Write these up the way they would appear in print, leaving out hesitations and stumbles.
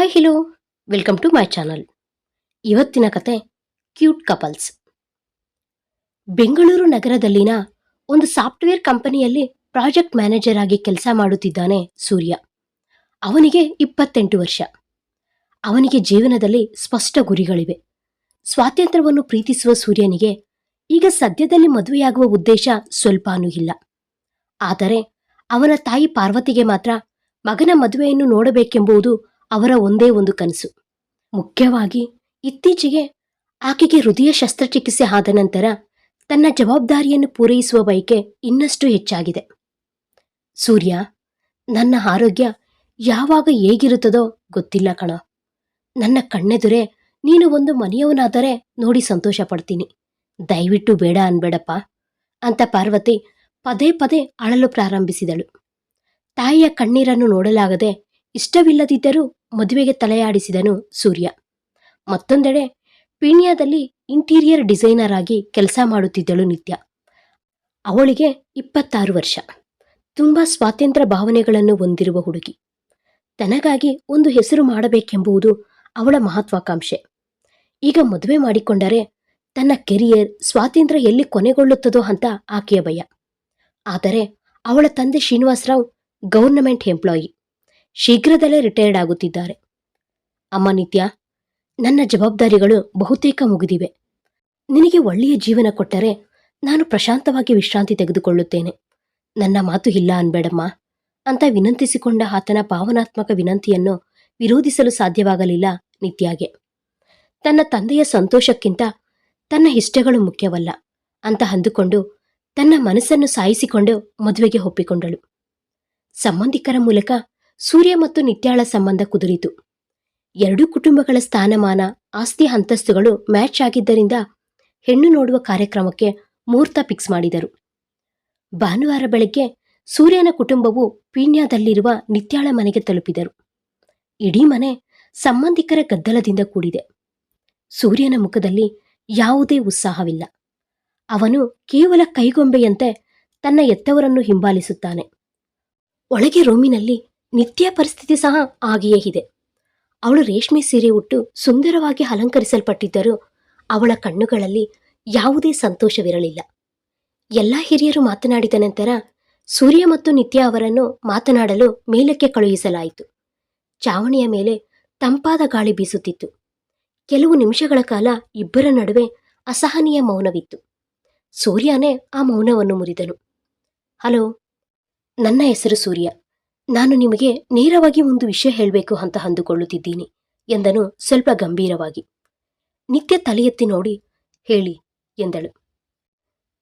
Hi hello welcome to my channel. ಇವತ್ತಿನ ಕತೆ cute couples. Bengaluru ನಗರದಲ್ಲಿನ ಒಂದು ಸಾಫ್ಟ್ವೇರ್ ಕಂಪನಿಯಲ್ಲಿ ಪ್ರಾಜೆಕ್ಟ್ ಮ್ಯಾನೇಜರ್ ಆಗಿ ಕೆಲಸ ಮಾಡುತ್ತಿದ್ದಾನೆ ಸೂರ್ಯ. ಅವನಿಗೆ 28 ವರ್ಷ. ಅವನಿಗೆ ಜೀವನದಲ್ಲಿ ಸ್ಪಷ್ಟ ಗುರಿಗಳಿವೆ. ಸ್ವಾತಂತ್ರ್ಯವನ್ನು ಪ್ರೀತಿಸುವ ಸೂರ್ಯನಿಗೆ ಈಗ ಸದ್ಯದಲ್ಲಿ ಮದುವೆಯಾಗುವ ಉದ್ದೇಶ ಸ್ವಲ್ಪನೂ ಇಲ್ಲ. ಆದರೆ ಅವನ ತಾಯಿ ಪಾರ್ವತಿಗೆ ಮಾತ್ರ ಮಗನ ಮದುವೆಯನ್ನು ನೋಡಬೇಕೆಂಬುದು ಅವರ ಒಂದೇ ಒಂದು ಕನಸು. ಮುಖ್ಯವಾಗಿ ಇತ್ತೀಚೆಗೆ ಆಕೆಗೆ ಹೃದಯ ಶಸ್ತ್ರಚಿಕಿತ್ಸೆ ಆದ ನಂತರ ತನ್ನ ಜವಾಬ್ದಾರಿಯನ್ನು ಪೂರೈಸುವ ಬಯಕೆ ಇನ್ನಷ್ಟು ಹೆಚ್ಚಾಗಿದೆ. ಸೂರ್ಯ, ನನ್ನ ಆರೋಗ್ಯ ಯಾವಾಗ ಹೇಗಿರುತ್ತದೋ ಗೊತ್ತಿಲ್ಲ ಕಣ. ನನ್ನ ಕಣ್ಣೆದುರೇ ನೀನು ಒಂದು ಮನೆಯವನಾದರೆ ನೋಡಿ ಸಂತೋಷ ಪಡ್ತೀನಿ. ದಯವಿಟ್ಟು ಬೇಡ ಅನ್ಬೇಡಪ್ಪ ಅಂತ ಪಾರ್ವತಿ ಪದೇ ಪದೇ ಅಳಲು ಪ್ರಾರಂಭಿಸಿದಳು. ತಾಯಿಯ ಕಣ್ಣೀರನ್ನು ನೋಡಲಾಗದೆ ಇಷ್ಟವಿಲ್ಲದಿದ್ದರೂ ಮದುವೆಗೆ ತಲೆಯಾಡಿಸಿದನು ಸೂರ್ಯ. ಮತ್ತೊಂದೆಡೆ ಪೀಣ್ಯದಲ್ಲಿ ಇಂಟೀರಿಯರ್ ಡಿಸೈನರ್ ಆಗಿ ಕೆಲಸ ಮಾಡುತ್ತಿದ್ದಳು ನಿತ್ಯ. ಅವಳಿಗೆ 26 ವರ್ಷ. ತುಂಬ ಸ್ವಾತಂತ್ರ್ಯ ಭಾವನೆಗಳನ್ನು ಹೊಂದಿರುವ ಹುಡುಗಿ. ತನಗಾಗಿ ಒಂದು ಹೆಸರು ಮಾಡಬೇಕೆಂಬುದು ಅವಳ ಮಹತ್ವಾಕಾಂಕ್ಷೆ. ಈಗ ಮದುವೆ ಮಾಡಿಕೊಂಡರೆ ತನ್ನ ಕೆರಿಯರ್ ಸ್ವಾತಂತ್ರ್ಯ ಎಲ್ಲಿ ಕೊನೆಗೊಳ್ಳುತ್ತದೋ ಅಂತ ಆಕೆಯ ಭಯ. ಆದರೆ ಅವಳ ತಂದೆ ಶ್ರೀನಿವಾಸರಾವ್ ಗವರ್ನಮೆಂಟ್ ಎಂಪ್ಲಾಯಿ, ಶೀಘ್ರದಲ್ಲೇ ರಿಟೈರ್ಡ್ ಆಗುತ್ತಿದ್ದಾರೆ. ಅಮ್ಮ ನಿತ್ಯ, ನನ್ನ ಜವಾಬ್ದಾರಿಗಳು ಬಹುತೇಕ ಮುಗಿದಿವೆ. ನಿನಗೆ ಒಳ್ಳೆಯ ಜೀವನ ಕೊಟ್ಟರೆ ನಾನು ಪ್ರಶಾಂತವಾಗಿ ವಿಶ್ರಾಂತಿ ತೆಗೆದುಕೊಳ್ಳುತ್ತೇನೆ. ನನ್ನ ಮಾತು ಇಲ್ಲ ಅನ್ಬೇಡಮ್ಮ ಅಂತ ವಿನಂತಿಸಿಕೊಂಡ ಆತನ ಭಾವನಾತ್ಮಕ ವಿನಂತಿಯನ್ನು ವಿರೋಧಿಸಲು ಸಾಧ್ಯವಾಗಲಿಲ್ಲ ನಿತ್ಯಾಗೆ. ತನ್ನ ತಂದೆಯ ಸಂತೋಷಕ್ಕಿಂತ ತನ್ನ ಇಷ್ಟಗಳು ಮುಖ್ಯವಲ್ಲ ಅಂತ ಅಂದುಕೊಂಡು ತನ್ನ ಮನಸ್ಸನ್ನು ಸಾಯಿಸಿಕೊಂಡು ಮದುವೆಗೆ ಒಪ್ಪಿಕೊಂಡಳು. ಸಂಬಂಧಿಕರ ಮೂಲಕ ಸೂರ್ಯ ಮತ್ತು ನಿತ್ಯಾಳ ಸಂಬಂಧ ಕುದುರಿತು. ಎರಡೂ ಕುಟುಂಬಗಳ ಸ್ಥಾನಮಾನ, ಆಸ್ತಿ ಅಂತಸ್ತುಗಳು ಮ್ಯಾಚ್ ಆಗಿದ್ದರಿಂದ ಹೆಣ್ಣು ನೋಡುವ ಕಾರ್ಯಕ್ರಮಕ್ಕೆ ಮುಹೂರ್ತ ಫಿಕ್ಸ್ ಮಾಡಿದರು. ಭಾನುವಾರ ಬೆಳಗ್ಗೆ ಸೂರ್ಯನ ಕುಟುಂಬವು ಪೀಣ್ಯದಲ್ಲಿರುವ ನಿತ್ಯಾಳ ಮನೆಗೆ ತಲುಪಿದರು. ಇಡೀ ಮನೆ ಸಂಬಂಧಿಕರ ಗದ್ದಲದಿಂದ ಕೂಡಿದೆ. ಸೂರ್ಯನ ಮುಖದಲ್ಲಿ ಯಾವುದೇ ಉತ್ಸಾಹವಿಲ್ಲ. ಅವನು ಕೇವಲ ಕೈಗೊಂಬೆಯಂತೆ ತನ್ನ ಎತ್ತವರನ್ನು ಹಿಂಬಾಲಿಸುತ್ತಾನೆ. ಒಳಗೆ ರೂಮಿನಲ್ಲಿ ನಿತ್ಯ ಪರಿಸ್ಥಿತಿ ಸಹ ಹಾಗೆಯೇ ಇದೆ. ಅವಳು ರೇಷ್ಮೆ ಸೀರೆ ಉಟ್ಟು ಸುಂದರವಾಗಿ ಅಲಂಕರಿಸಲ್ಪಟ್ಟಿದ್ದರೂ ಅವಳ ಕಣ್ಣುಗಳಲ್ಲಿ ಯಾವುದೇ ಸಂತೋಷವಿರಲಿಲ್ಲ. ಎಲ್ಲ ಹಿರಿಯರು ಮಾತನಾಡಿದ ನಂತರ ಸೂರ್ಯ ಮತ್ತು ನಿತ್ಯ ಅವರನ್ನು ಮಾತನಾಡಲು ಮೇಲಕ್ಕೆ ಕಳುಹಿಸಲಾಯಿತು. ಚಾವಣಿಯ ಮೇಲೆ ತಂಪಾದ ಗಾಳಿ ಬೀಸುತ್ತಿತ್ತು. ಕೆಲವು ನಿಮಿಷಗಳ ಕಾಲ ಇಬ್ಬರ ನಡುವೆ ಅಸಹನೀಯ ಮೌನವಿತ್ತು. ಸೂರ್ಯನೇ ಆ ಮೌನವನ್ನು ಮುರಿದನು. ಹಲೋ, ನನ್ನ ಹೆಸರು ಸೂರ್ಯ. ನಾನು ನಿಮಗೆ ನೇರವಾಗಿ ಒಂದು ವಿಷಯ ಹೇಳಬೇಕು ಅಂತ ಅಂದುಕೊಳ್ಳುತ್ತಿದ್ದೀನಿ ಎಂದನು ಸ್ವಲ್ಪ ಗಂಭೀರವಾಗಿ. ನಿತ್ಯ ತಲೆ ಎತ್ತಿ ನೋಡಿ, ಹೇಳಿ ಎಂದಳು.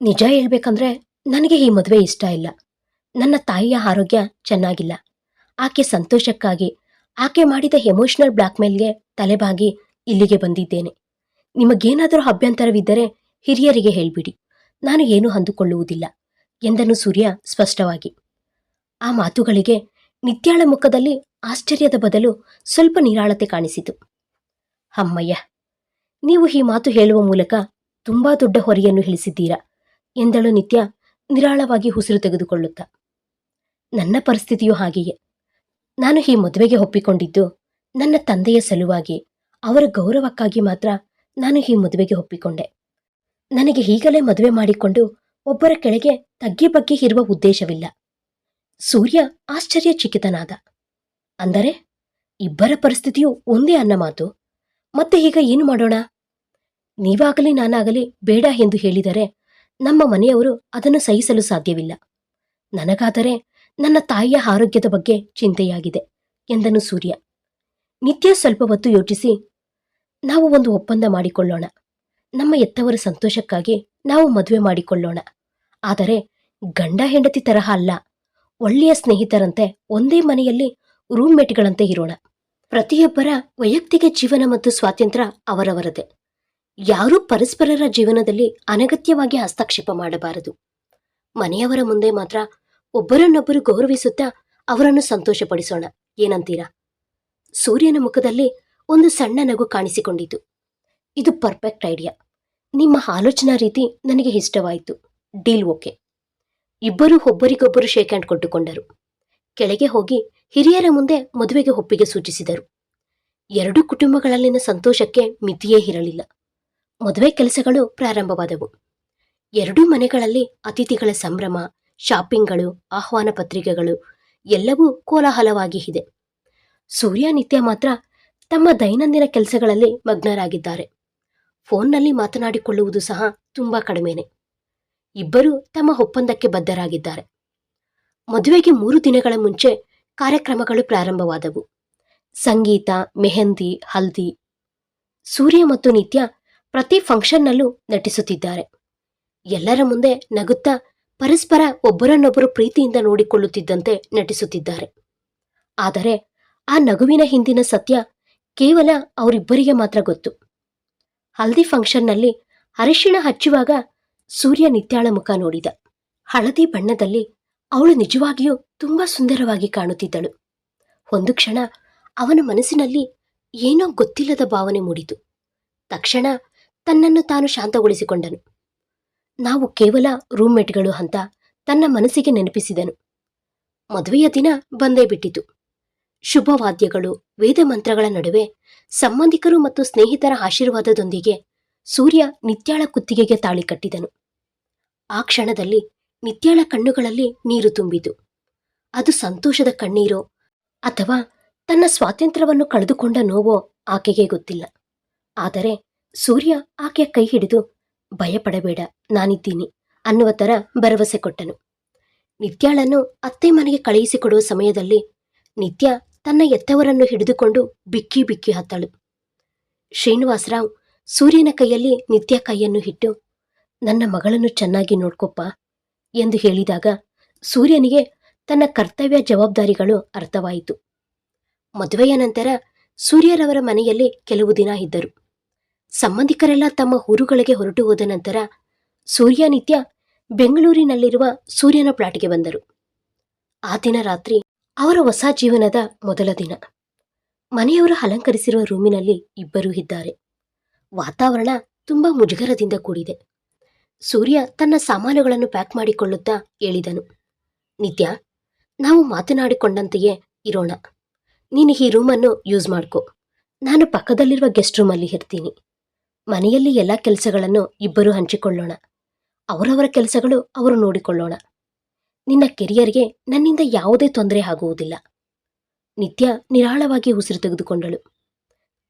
ನಿಜ ಹೇಳ್ಬೇಕಂದ್ರೆ ನನಗೆ ಈ ಮದುವೆ ಇಷ್ಟ ಇಲ್ಲ. ನನ್ನ ತಾಯಿಯ ಆರೋಗ್ಯ ಚೆನ್ನಾಗಿಲ್ಲ. ಆಕೆ ಸಂತೋಷಕ್ಕಾಗಿ ಆಕೆ ಮಾಡಿದ ಎಮೋಷನಲ್ ಬ್ಲ್ಯಾಕ್ಮೇಲ್ಗೆ ತಲೆಬಾಗಿ ಇಲ್ಲಿಗೆ ಬಂದಿದ್ದೇನೆ. ನಿಮಗೇನಾದರೂ ಅಭ್ಯಂತರವಿದ್ದರೆ ಹಿರಿಯರಿಗೆ ಹೇಳ್ಬಿಡಿ, ನಾನು ಏನೂ ಅಂದುಕೊಳ್ಳುವುದಿಲ್ಲ ಎಂದನು ಸೂರ್ಯ ಸ್ಪಷ್ಟವಾಗಿ. ಆ ಮಾತುಗಳಿಗೆ ನಿತ್ಯಾಳ ಮುಖದಲ್ಲಿ ಆಶ್ಚರ್ಯದ ಬದಲು ಸ್ವಲ್ಪ ನಿರಾಳತೆ ಕಾಣಿಸಿತು. ಅಮ್ಮಯ್ಯ, ನೀವು ಈ ಮಾತು ಹೇಳುವ ಮೂಲಕ ತುಂಬಾ ದೊಡ್ಡ ಹೊರೆಯನ್ನು ಇಳಿಸಿದ್ದೀರಾ ಎಂದಳು ನಿತ್ಯ ನಿರಾಳವಾಗಿ ಉಸಿರು ತೆಗೆದುಕೊಳ್ಳುತ್ತಾ. ನನ್ನ ಪರಿಸ್ಥಿತಿಯೂ ಹಾಗೆಯೇ. ನಾನು ಈ ಮದುವೆಗೆ ಒಪ್ಪಿಕೊಂಡಿದ್ದು ನನ್ನ ತಂದೆಯ ಸಲುವಾಗಿ, ಅವರ ಗೌರವಕ್ಕಾಗಿ ಮಾತ್ರ ನಾನು ಈ ಮದುವೆಗೆ ಒಪ್ಪಿಕೊಂಡೆ. ನನಗೆ ಈಗಲೇ ಮದುವೆ ಮಾಡಿಕೊಂಡು ಒಬ್ಬರ ಕೆಳಗೆ ತಗ್ಗಿ ಬಗ್ಗಿ ಇರುವ ಉದ್ದೇಶವಿಲ್ಲ. ಸೂರ್ಯ ಆಶ್ಚರ್ಯಚಕಿತನಾದ. ಅಂದರೆ ಇಬ್ಬರ ಪರಿಸ್ಥಿತಿಯು ಒಂದೇ ಅನ್ನ ಮಾತು. ಮತ್ತೆ ಈಗ ಏನು ಮಾಡೋಣ? ನೀವಾಗಲಿ ನಾನಾಗಲಿ ಬೇಡ ಎಂದು ಹೇಳಿದರೆ ನಮ್ಮ ಮನೆಯವರು ಅದನ್ನು ಸಹಿಸಲು ಸಾಧ್ಯವಿಲ್ಲ. ನನಗಾದರೆ ನನ್ನ ತಾಯಿಯ ಆರೋಗ್ಯದ ಬಗ್ಗೆ ಚಿಂತೆಯಾಗಿದೆ ಎಂದನು ಸೂರ್ಯ. ನಿತ್ಯ ಸ್ವಲ್ಪ ಹೊತ್ತು ಯೋಚಿಸಿ, ನಾವು ಒಂದು ಒಪ್ಪಂದ ಮಾಡಿಕೊಳ್ಳೋಣ. ನಮ್ಮ ಎತ್ತವರ ಸಂತೋಷಕ್ಕಾಗಿ ನಾವು ಮದುವೆ ಮಾಡಿಕೊಳ್ಳೋಣ. ಆದರೆ ಗಂಡ ಹೆಂಡತಿ ತರಹ ಅಲ್ಲ. ಒಳ್ಳೆಯ ಸ್ನೇಹಿತರಂತೆ ಒಂದೇ ಮನೆಯಲ್ಲಿ ರೂಮ್ಮೇಟ್ಗಳಂತೆ ಇರೋಣ. ಪ್ರತಿಯೊಬ್ಬರ ವೈಯಕ್ತಿಕ ಜೀವನ ಮತ್ತು ಸ್ವಾತಂತ್ರ್ಯ ಅವರವರದೇ. ಯಾರೂ ಪರಸ್ಪರರ ಜೀವನದಲ್ಲಿ ಅನಗತ್ಯವಾಗಿ ಹಸ್ತಕ್ಷೇಪ ಮಾಡಬಾರದು. ಮನೆಯವರ ಮುಂದೆ ಮಾತ್ರ ಒಬ್ಬರನ್ನೊಬ್ಬರು ಗೌರವಿಸುತ್ತಾ ಅವರನ್ನು ಸಂತೋಷಪಡಿಸೋಣ. ಏನಂತೀರಾ? ಸೂರ್ಯನ ಮುಖದಲ್ಲಿ ಒಂದು ಸಣ್ಣ ನಗು ಕಾಣಿಸಿಕೊಂಡಿತು. ಇದು ಪರ್ಫೆಕ್ಟ್ ಐಡಿಯಾ. ನಿಮ್ಮ ಆಲೋಚನಾ ರೀತಿ ನನಗೆ ಇಷ್ಟವಾಯಿತು. Deal okay. ಇಬ್ಬರೂ ಒಬ್ಬರಿಗೊಬ್ಬರು ಶೇಕ್ ಹ್ಯಾಂಡ್ ಕೊಟ್ಟುಕೊಂಡರು. ಕೆಳಗೆ ಹೋಗಿ ಹಿರಿಯರ ಮುಂದೆ ಮದುವೆಗೆ ಒಪ್ಪಿಗೆ ಸೂಚಿಸಿದರು. ಎರಡೂ ಕುಟುಂಬಗಳಲ್ಲಿನ ಸಂತೋಷಕ್ಕೆ ಮಿತಿಯೇ ಇರಲಿಲ್ಲ. ಮದುವೆ ಕೆಲಸಗಳು ಪ್ರಾರಂಭವಾದವು. ಎರಡೂ ಮನೆಗಳಲ್ಲಿ ಅತಿಥಿಗಳ ಸಂಭ್ರಮ, ಶಾಪಿಂಗ್ಗಳು, ಆಹ್ವಾನ ಪತ್ರಿಕೆಗಳು ಎಲ್ಲವೂ ಕೋಲಾಹಲವಾಗಿ ಇದೆ. ಸೂರ್ಯ ನಿತ್ಯ ಮಾತ್ರ ತಮ್ಮ ದೈನಂದಿನ ಕೆಲಸಗಳಲ್ಲಿ ಮಗ್ನರಾಗಿದ್ದಾರೆ. ಫೋನ್ನಲ್ಲಿ ಮಾತನಾಡಿಕೊಳ್ಳುವುದು ಸಹ ತುಂಬಾ ಕಡಿಮೆನೆ. ಇಬ್ಬರೂ ತಮ್ಮ ಒಪ್ಪಂದಕ್ಕೆ ಬದ್ಧರಾಗಿದ್ದಾರೆ. ಮದುವೆಗೆ 3 ದಿನಗಳ ಮುಂಚೆ ಕಾರ್ಯಕ್ರಮಗಳು ಪ್ರಾರಂಭವಾದವು. ಸಂಗೀತ, ಮೆಹಂದಿ, ಹಲ್ದಿ. ಸೂರ್ಯ ಮತ್ತು ನಿತ್ಯ ಪ್ರತಿ ಫಂಕ್ಷನ್ನಲ್ಲೂ ನಟಿಸುತ್ತಿದ್ದಾರೆ. ಎಲ್ಲರ ಮುಂದೆ ನಗುತ್ತಾ ಪರಸ್ಪರ ಒಬ್ಬರನ್ನೊಬ್ಬರು ಪ್ರೀತಿಯಿಂದ ನೋಡಿಕೊಳ್ಳುತ್ತಿದ್ದಂತೆ ನಟಿಸುತ್ತಿದ್ದಾರೆ. ಆದರೆ ಆ ನಗುವಿನ ಹಿಂದಿನ ಸತ್ಯ ಕೇವಲ ಅವರಿಬ್ಬರಿಗೆ ಮಾತ್ರ ಗೊತ್ತು. ಹಲ್ದಿ ಫಂಕ್ಷನ್ನಲ್ಲಿ ಅರಿಶಿಣ ಹಚ್ಚುವಾಗ ಸೂರ್ಯ ನಿತ್ಯಾಳ ಮುಖ ನೋಡಿದ. ಹಳದಿ ಬಣ್ಣದಲ್ಲಿ ಅವಳು ನಿಜವಾಗಿಯೂ ತುಂಬಾ ಸುಂದರವಾಗಿ ಕಾಣುತ್ತಿದ್ದಳು. ಒಂದು ಕ್ಷಣ ಅವನ ಮನಸ್ಸಿನಲ್ಲಿ ಏನೋ ಗೊತ್ತಿಲ್ಲದ ಭಾವನೆ ಮೂಡಿತು. ತಕ್ಷಣ ತನ್ನನ್ನು ತಾನು ಶಾಂತಗೊಳಿಸಿಕೊಂಡನು. ನಾವು ಕೇವಲ ರೂಮ್ಮೇಟ್ಗಳು ಅಂತ ತನ್ನ ಮನಸ್ಸಿಗೆ ನೆನಪಿಸಿದನು. ಮದುವೆಯ ದಿನ ಬಂದೇ ಬಿಟ್ಟಿತು. ಶುಭವಾದ್ಯಗಳು, ವೇದ ಮಂತ್ರಗಳ ನಡುವೆ ಸಂಬಂಧಿಕರು ಮತ್ತು ಸ್ನೇಹಿತರ ಆಶೀರ್ವಾದದೊಂದಿಗೆ ಸೂರ್ಯ ನಿತ್ಯಾಳ ಕುತ್ತಿಗೆಗೆ ತಾಳಿ ಕಟ್ಟಿದನು. ಆ ಕ್ಷಣದಲ್ಲಿ ನಿತ್ಯಾಳ ಕಣ್ಣುಗಳಲ್ಲಿ ನೀರು ತುಂಬಿತು. ಅದು ಸಂತೋಷದ ಕಣ್ಣೀರೋ ಅಥವಾ ತನ್ನ ಸ್ವಾತಂತ್ರ್ಯವನ್ನು ಕಳೆದುಕೊಂಡ ನೋವೋ ಆಕೆಗೆ ಗೊತ್ತಿಲ್ಲ. ಆದರೆ ಸೂರ್ಯ ಆಕೆಯ ಕೈ ಹಿಡಿದು ಭಯಪಡಬೇಡ, ನಾನಿದ್ದೀನಿ ಅನ್ನುವ ಥರ ಭರವಸೆ ಕೊಟ್ಟನು. ನಿತ್ಯಾಳನ್ನು ಅತ್ತೆ ಮನೆಗೆ ಕಳುಹಿಸಿಕೊಡುವ ಸಮಯದಲ್ಲಿ ನಿತ್ಯ ತನ್ನ ಎತ್ತವರನ್ನು ಹಿಡಿದುಕೊಂಡು ಬಿಕ್ಕಿ ಬಿಕ್ಕಿ ಹತ್ತಳು. ಶ್ರೀನಿವಾಸರಾವ್ ಸೂರ್ಯನ ಕೈಯಲ್ಲಿ ನಿತ್ಯ ಕೈಯನ್ನು ಇಟ್ಟು, ನನ್ನ ಮಗಳನ್ನು ಚೆನ್ನಾಗಿ ನೋಡ್ಕೊಪ್ಪ ಎಂದು ಹೇಳಿದಾಗ ಸೂರ್ಯನಿಗೆ ತನ್ನ ಕರ್ತವ್ಯ ಜವಾಬ್ದಾರಿಗಳು ಅರ್ಥವಾಯಿತು. ಮದುವೆಯ ನಂತರ ಸೂರ್ಯರವರ ಮನೆಯಲ್ಲಿ ಕೆಲವು ದಿನ ಇದ್ದರು. ಸಂಬಂಧಿಕರೆಲ್ಲ ತಮ್ಮ ಊರುಗಳಿಗೆ ಹೊರಟು ಹೋದ ನಂತರ ಸೂರ್ಯ ನಿತ್ಯ ಬೆಂಗಳೂರಿನಲ್ಲಿರುವ ಸೂರ್ಯನ ಪ್ಲಾಟ್ಗೆ ಬಂದರು. ಆ ದಿನ ರಾತ್ರಿ ಅವರ ಹೊಸ ಜೀವನದ ಮೊದಲ ದಿನ. ಮನೆಯವರು ಅಲಂಕರಿಸಿರುವ ರೂಮಿನಲ್ಲಿ ಇಬ್ಬರೂ ಇದ್ದಾರೆ. ವಾತಾವರಣ ತುಂಬಾ ಮುಜುಗರದಿಂದ ಕೂಡಿದೆ. ಸೂರ್ಯ ತನ್ನ ಸಾಮಾನುಗಳನ್ನು ಪ್ಯಾಕ್ ಮಾಡಿಕೊಳ್ಳುತ್ತಾ ಹೇಳಿದನು, ನಿತ್ಯ, ನಾವು ಮಾತನಾಡಿಕೊಂಡಂತೆಯೇ ಇರೋಣ. ನೀನು ಈ ರೂಮನ್ನು ಯೂಸ್ ಮಾಡ್ಕೊ. ನಾನು ಪಕ್ಕದಲ್ಲಿರುವ ಗೆಸ್ಟ್ ರೂಮಲ್ಲಿ ಇರ್ತೀನಿ. ಮನೆಯಲ್ಲಿ ಎಲ್ಲ ಕೆಲಸಗಳನ್ನು ಇಬ್ಬರು ಹಂಚಿಕೊಳ್ಳೋಣ. ಅವರವರ ಕೆಲಸಗಳು ಅವರು ನೋಡಿಕೊಳ್ಳೋಣ. ನಿನ್ನ ಕೆರಿಯರ್ಗೆ ನನ್ನಿಂದ ಯಾವುದೇ ತೊಂದರೆ ಆಗುವುದಿಲ್ಲ. ನಿತ್ಯ ನಿರಾಳವಾಗಿ ಉಸಿರು ತೆಗೆದುಕೊಂಡಳು.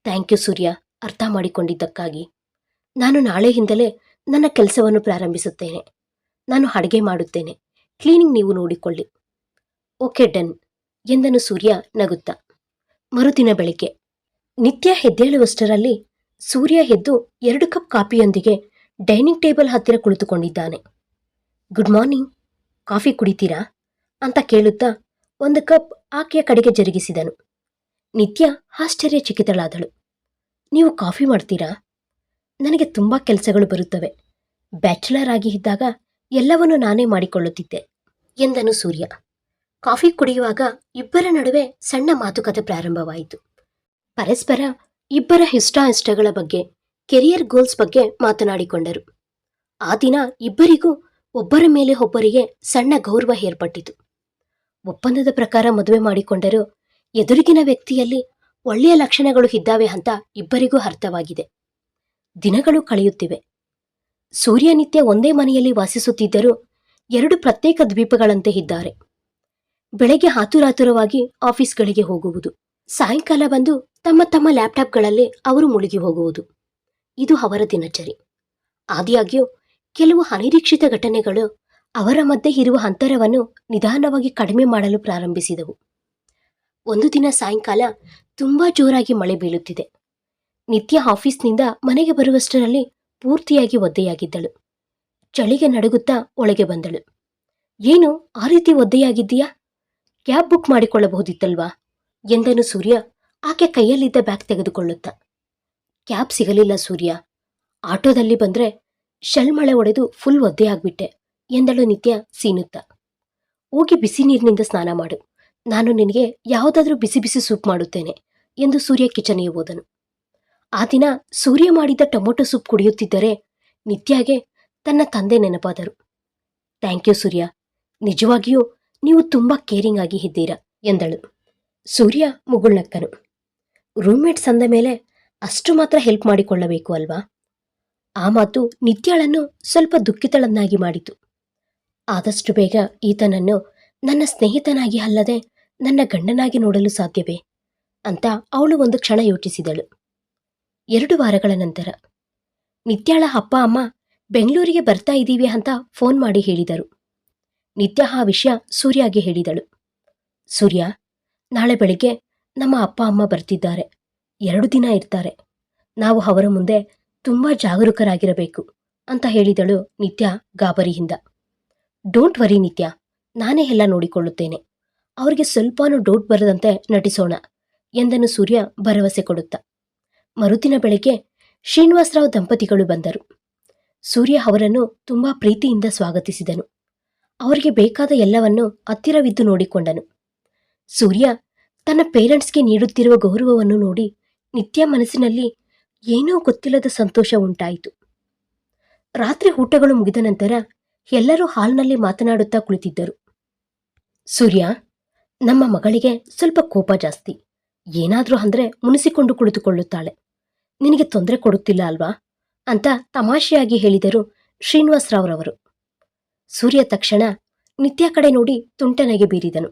ಥ್ಯಾಂಕ್ ಯು ಸೂರ್ಯ, ಅರ್ಥ ಮಾಡಿಕೊಂಡಿದ್ದಕ್ಕಾಗಿ. ನಾನು ನಾಳೆಯಿಂದಲೇ ನನ್ನ ಕೆಲಸವನ್ನು ಪ್ರಾರಂಭಿಸುತ್ತೇನೆ. ನಾನು ಅಡುಗೆ ಮಾಡುತ್ತೇನೆ. ಕ್ಲೀನಿಂಗ್ ನೀವು ನೋಡಿಕೊಳ್ಳಿ. ಓಕೆ, ಡನ್ ಎಂದನು ಸೂರ್ಯ ನಗುತ್ತಾ. ಮರುದಿನ ಬೆಳಿಗ್ಗೆ ನಿತ್ಯ ಎದ್ದೇಳುವಷ್ಟರಲ್ಲಿ ಸೂರ್ಯ ಎದ್ದು 2 ಕಪ್ ಕಾಫಿಯೊಂದಿಗೆ ಡೈನಿಂಗ್ ಟೇಬಲ್ ಹತ್ತಿರ ಕುಳಿತುಕೊಂಡಿದ್ದಾನೆ. ಗುಡ್ ಮಾರ್ನಿಂಗ್, ಕಾಫಿ ಕುಡಿತೀರಾ ಅಂತ ಕೇಳುತ್ತಾ 1 ಕಪ್ ಆಕೆಯ ಕಡೆಗೆ ಜರುಗಿಸಿದನು. ನಿತ್ಯ ಆಶ್ಚರ್ಯಚಕಿತಳಾದಳು. ನೀವು ಕಾಫಿ ಮಾಡ್ತೀರಾ? ನನಗೆ ತುಂಬ ಕೆಲಸಗಳು ಬರುತ್ತವೆ. ಬ್ಯಾಚುಲರ್ ಆಗಿ ಇದ್ದಾಗ ಎಲ್ಲವನ್ನೂ ನಾನೇ ಮಾಡಿಕೊಳ್ಳುತ್ತಿದ್ದೆ ಎಂದನು ಸೂರ್ಯ. ಕಾಫಿ ಕುಡಿಯುವಾಗ ಇಬ್ಬರ ನಡುವೆ ಸಣ್ಣ ಮಾತುಕತೆ ಪ್ರಾರಂಭವಾಯಿತು. ಪರಸ್ಪರ ಇಬ್ಬರ ಇಷ್ಟಾನಿಷ್ಟಗಳ ಬಗ್ಗೆ, ಕೆರಿಯರ್ ಗೋಲ್ಸ್ ಬಗ್ಗೆ ಮಾತನಾಡಿಕೊಂಡರು. ಆ ದಿನ ಇಬ್ಬರಿಗೂ ಒಬ್ಬರ ಮೇಲೆ ಒಬ್ಬರಿಗೆ ಸಣ್ಣ ಗೌರವ ಏರ್ಪಟ್ಟಿತು. ಒಪ್ಪಂದದ ಪ್ರಕಾರ ಮದುವೆ ಮಾಡಿಕೊಂಡರೂ ಎದುರಿಗಿನ ವ್ಯಕ್ತಿಯಲ್ಲಿ ಒಳ್ಳೆಯ ಲಕ್ಷಣಗಳು ಇದ್ದಾವೆ ಅಂತ ಇಬ್ಬರಿಗೂ ಅರ್ಥವಾಗಿದೆ. ದಿನಗಳು ಕಳೆಯುತ್ತಿವೆ. ಸೂರ್ಯ ನಿತ್ಯ ಒಂದೇ ಮನೆಯಲ್ಲಿ ವಾಸಿಸುತ್ತಿದ್ದರೂ 2 ಪ್ರತ್ಯೇಕ ದ್ವೀಪಗಳಂತೆ ಇದ್ದಾರೆ. ಬೆಳಗ್ಗೆ ಆತುರಾತುರವಾಗಿ ಆಫೀಸ್ಗಳಿಗೆ ಹೋಗುವುದು, ಸಾಯಂಕಾಲ ಬಂದು ತಮ್ಮ ತಮ್ಮ ಲ್ಯಾಪ್ಟಾಪ್ಗಳಲ್ಲಿ ಅವರು ಮುಳುಗಿ ಹೋಗುವುದು. ಇದು ಅವರ ದಿನಚರಿ. ಆದಾಗ್ಯೂ ಕೆಲವು ಅನಿರೀಕ್ಷಿತ ಘಟನೆಗಳು ಅವರ ಮಧ್ಯೆ ಇರುವ ಅಂತರವನ್ನು ನಿಧಾನವಾಗಿ ಕಡಿಮೆ ಮಾಡಲು ಪ್ರಾರಂಭಿಸಿದವು. ಒಂದು ದಿನ ಸಾಯಂಕಾಲ ತುಂಬಾ ಜೋರಾಗಿ ಮಳೆ ಬೀಳುತ್ತಿದೆ. ನಿತ್ಯ ಆಫೀಸ್ನಿಂದ ಮನೆಗೆ ಬರುವಷ್ಟರಲ್ಲಿ ಪೂರ್ತಿಯಾಗಿ ಒದ್ದೆಯಾಗಿದ್ದಳು. ಚಳಿಗೆ ನಡುಗುತ್ತಾ ಒಳಗೆ ಬಂದಳು. ಏನು ಆ ರೀತಿ ಒದ್ದೆಯಾಗಿದ್ದೀಯಾ? ಕ್ಯಾಬ್ ಬುಕ್ ಮಾಡಿಕೊಳ್ಳಬಹುದಿತ್ತಲ್ವಾ ಎಂದನು ಸೂರ್ಯ ಆಕೆ ಕೈಯಲ್ಲಿದ್ದ ಬ್ಯಾಗ್ ತೆಗೆದುಕೊಳ್ಳುತ್ತಾ. ಕ್ಯಾಬ್ ಸಿಗಲಿಲ್ಲ ಸೂರ್ಯ. ಆಟೋದಲ್ಲಿ ಬಂದ್ರೆ ಶೆಲ್ಮಳೆ ಹೊಡೆದು ಫುಲ್ ಒದ್ದೆಯಾಗ್ಬಿಟ್ಟೆ ಎಂದಳು ನಿತ್ಯ ಸೀನುತ್ತಾ. ಹೋಗಿ ಬಿಸಿ ನೀರಿನಿಂದ ಸ್ನಾನ ಮಾಡು. ನಾನು ನಿನಗೆ ಯಾವುದಾದ್ರೂ ಬಿಸಿ ಬಿಸಿ ಸೂಪ್ ಮಾಡುತ್ತೇನೆ ಎಂದು ಸೂರ್ಯ ಕಿಚನಿಗೆ ಹೋದನು. ಆ ದಿನ ಸೂರ್ಯ ಮಾಡಿದ್ದ ಟೊಮೊಟೊ ಸೂಪ್ ಕುಡಿಯುತ್ತಿದ್ದರೆ ನಿತ್ಯಾಗೆ ತನ್ನ ತಂದೆ ನೆನಪಾದರು. ಥ್ಯಾಂಕ್ ಯು ಸೂರ್ಯ, ನಿಜವಾಗಿಯೂ ನೀವು ತುಂಬಾ ಕೇರಿಂಗ್ ಆಗಿ ಇದ್ದೀರಾ ಎಂದಳು. ಸೂರ್ಯ ಮುಗುಳ್ನಕ್ಕನು. ರೂಮ್ಮೇಟ್ಸ್ ಅಂದ ಮೇಲೆ ಅಷ್ಟು ಮಾತ್ರ ಹೆಲ್ಪ್ ಮಾಡಿಕೊಳ್ಳಬೇಕು ಅಲ್ವಾ? ಆ ಮಾತು ನಿತ್ಯಾಳನ್ನು ಸ್ವಲ್ಪ ದುಃಖಿತಳನ್ನಾಗಿ ಮಾಡಿತು. ಆದಷ್ಟು ಬೇಗ ಈತನನ್ನು ನನ್ನ ಸ್ನೇಹಿತನಾಗಿ ಅಲ್ಲದೆ ನನ್ನ ಗಂಡನಾಗಿ ನೋಡಲು ಸಾಧ್ಯವೇ ಅಂತ ಅವಳು ಒಂದು ಕ್ಷಣ ಯೋಚಿಸಿದಳು. 2 ವಾರಗಳ ನಂತರ ನಿತ್ಯಾಳ ಅಪ್ಪ ಅಮ್ಮ ಬೆಂಗಳೂರಿಗೆ ಬರ್ತಾ ಇದ್ದೀವಿ ಅಂತ ಫೋನ್ ಮಾಡಿ ಹೇಳಿದರು. ನಿತ್ಯ ಆ ವಿಷಯ ಸೂರ್ಯಗೆ ಹೇಳಿದಳು. ಸೂರ್ಯ, ನಾಳೆ ಬೆಳಿಗ್ಗೆ ನಮ್ಮ ಅಪ್ಪ ಅಮ್ಮ ಬರ್ತಿದ್ದಾರೆ. 2 ದಿನ ಇರ್ತಾರೆ. ನಾವು ಅವರ ಮುಂದೆ ತುಂಬ ಜಾಗರೂಕರಾಗಿರಬೇಕು ಅಂತ ಹೇಳಿದಳು ನಿತ್ಯ ಗಾಬರಿಯಿಂದ. ಡೋಂಟ್ ವರಿ ನಿತ್ಯ, ನಾನೇ ಎಲ್ಲ ನೋಡಿಕೊಳ್ಳುತ್ತೇನೆ. ಅವರಿಗೆ ಸ್ವಲ್ಪನೂ ಡೌಟ್ ಬರದಂತೆ ನಟಿಸೋಣ ಎಂದನು ಸೂರ್ಯ ಭರವಸೆ ಕೊಡುತ್ತಾ. ಮರುದಿನ ಬೆಳಗ್ಗೆ ಶ್ರೀನಿವಾಸರಾವ್ ದಂಪತಿಗಳು ಬಂದರು. ಸೂರ್ಯ ಅವರನ್ನು ತುಂಬಾ ಪ್ರೀತಿಯಿಂದ ಸ್ವಾಗತಿಸಿದನು. ಅವರಿಗೆ ಬೇಕಾದ ಎಲ್ಲವನ್ನೂ ಹತ್ತಿರವಿದ್ದು ನೋಡಿಕೊಂಡನು. ಸೂರ್ಯ ತನ್ನ ಪೇರೆಂಟ್ಸ್ಗೆ ನೀಡುತ್ತಿರುವ ಗೌರವವನ್ನು ನೋಡಿ ನಿತ್ಯ ಮನಸ್ಸಿನಲ್ಲಿ ಏನೋ ಗೊತ್ತಿಲ್ಲದ ಸಂತೋಷ ಉಂಟಾಯಿತು. ರಾತ್ರಿ ಊಟಗಳು ಮುಗಿದ ನಂತರ ಎಲ್ಲರೂ ಹಾಲ್ನಲ್ಲಿ ಮಾತನಾಡುತ್ತಾ ಕುಳಿತಿದ್ದರು. ಸೂರ್ಯ, ನಮ್ಮ ಮಗಳಿಗೆ ಸ್ವಲ್ಪ ಕೋಪ ಜಾಸ್ತಿ. ಏನಾದ್ರೂ ಅಂದ್ರೆ ಮುನಿಸಿಕೊಂಡು ಕುಳಿತುಕೊಳ್ಳುತ್ತಾಳೆ. ನಿನಗೆ ತೊಂದರೆ ಕೊಡುತ್ತಿಲ್ಲ ಅಲ್ವಾ ಅಂತ ತಮಾಷೆಯಾಗಿ ಹೇಳಿದರು ಶ್ರೀನಿವಾಸರಾವ್ರವರು. ಸೂರ್ಯ ತಕ್ಷಣ ನಿತ್ಯ ಕಡೆ ನೋಡಿ ತುಂಟನೆಗೆ ಬೀರಿದನು.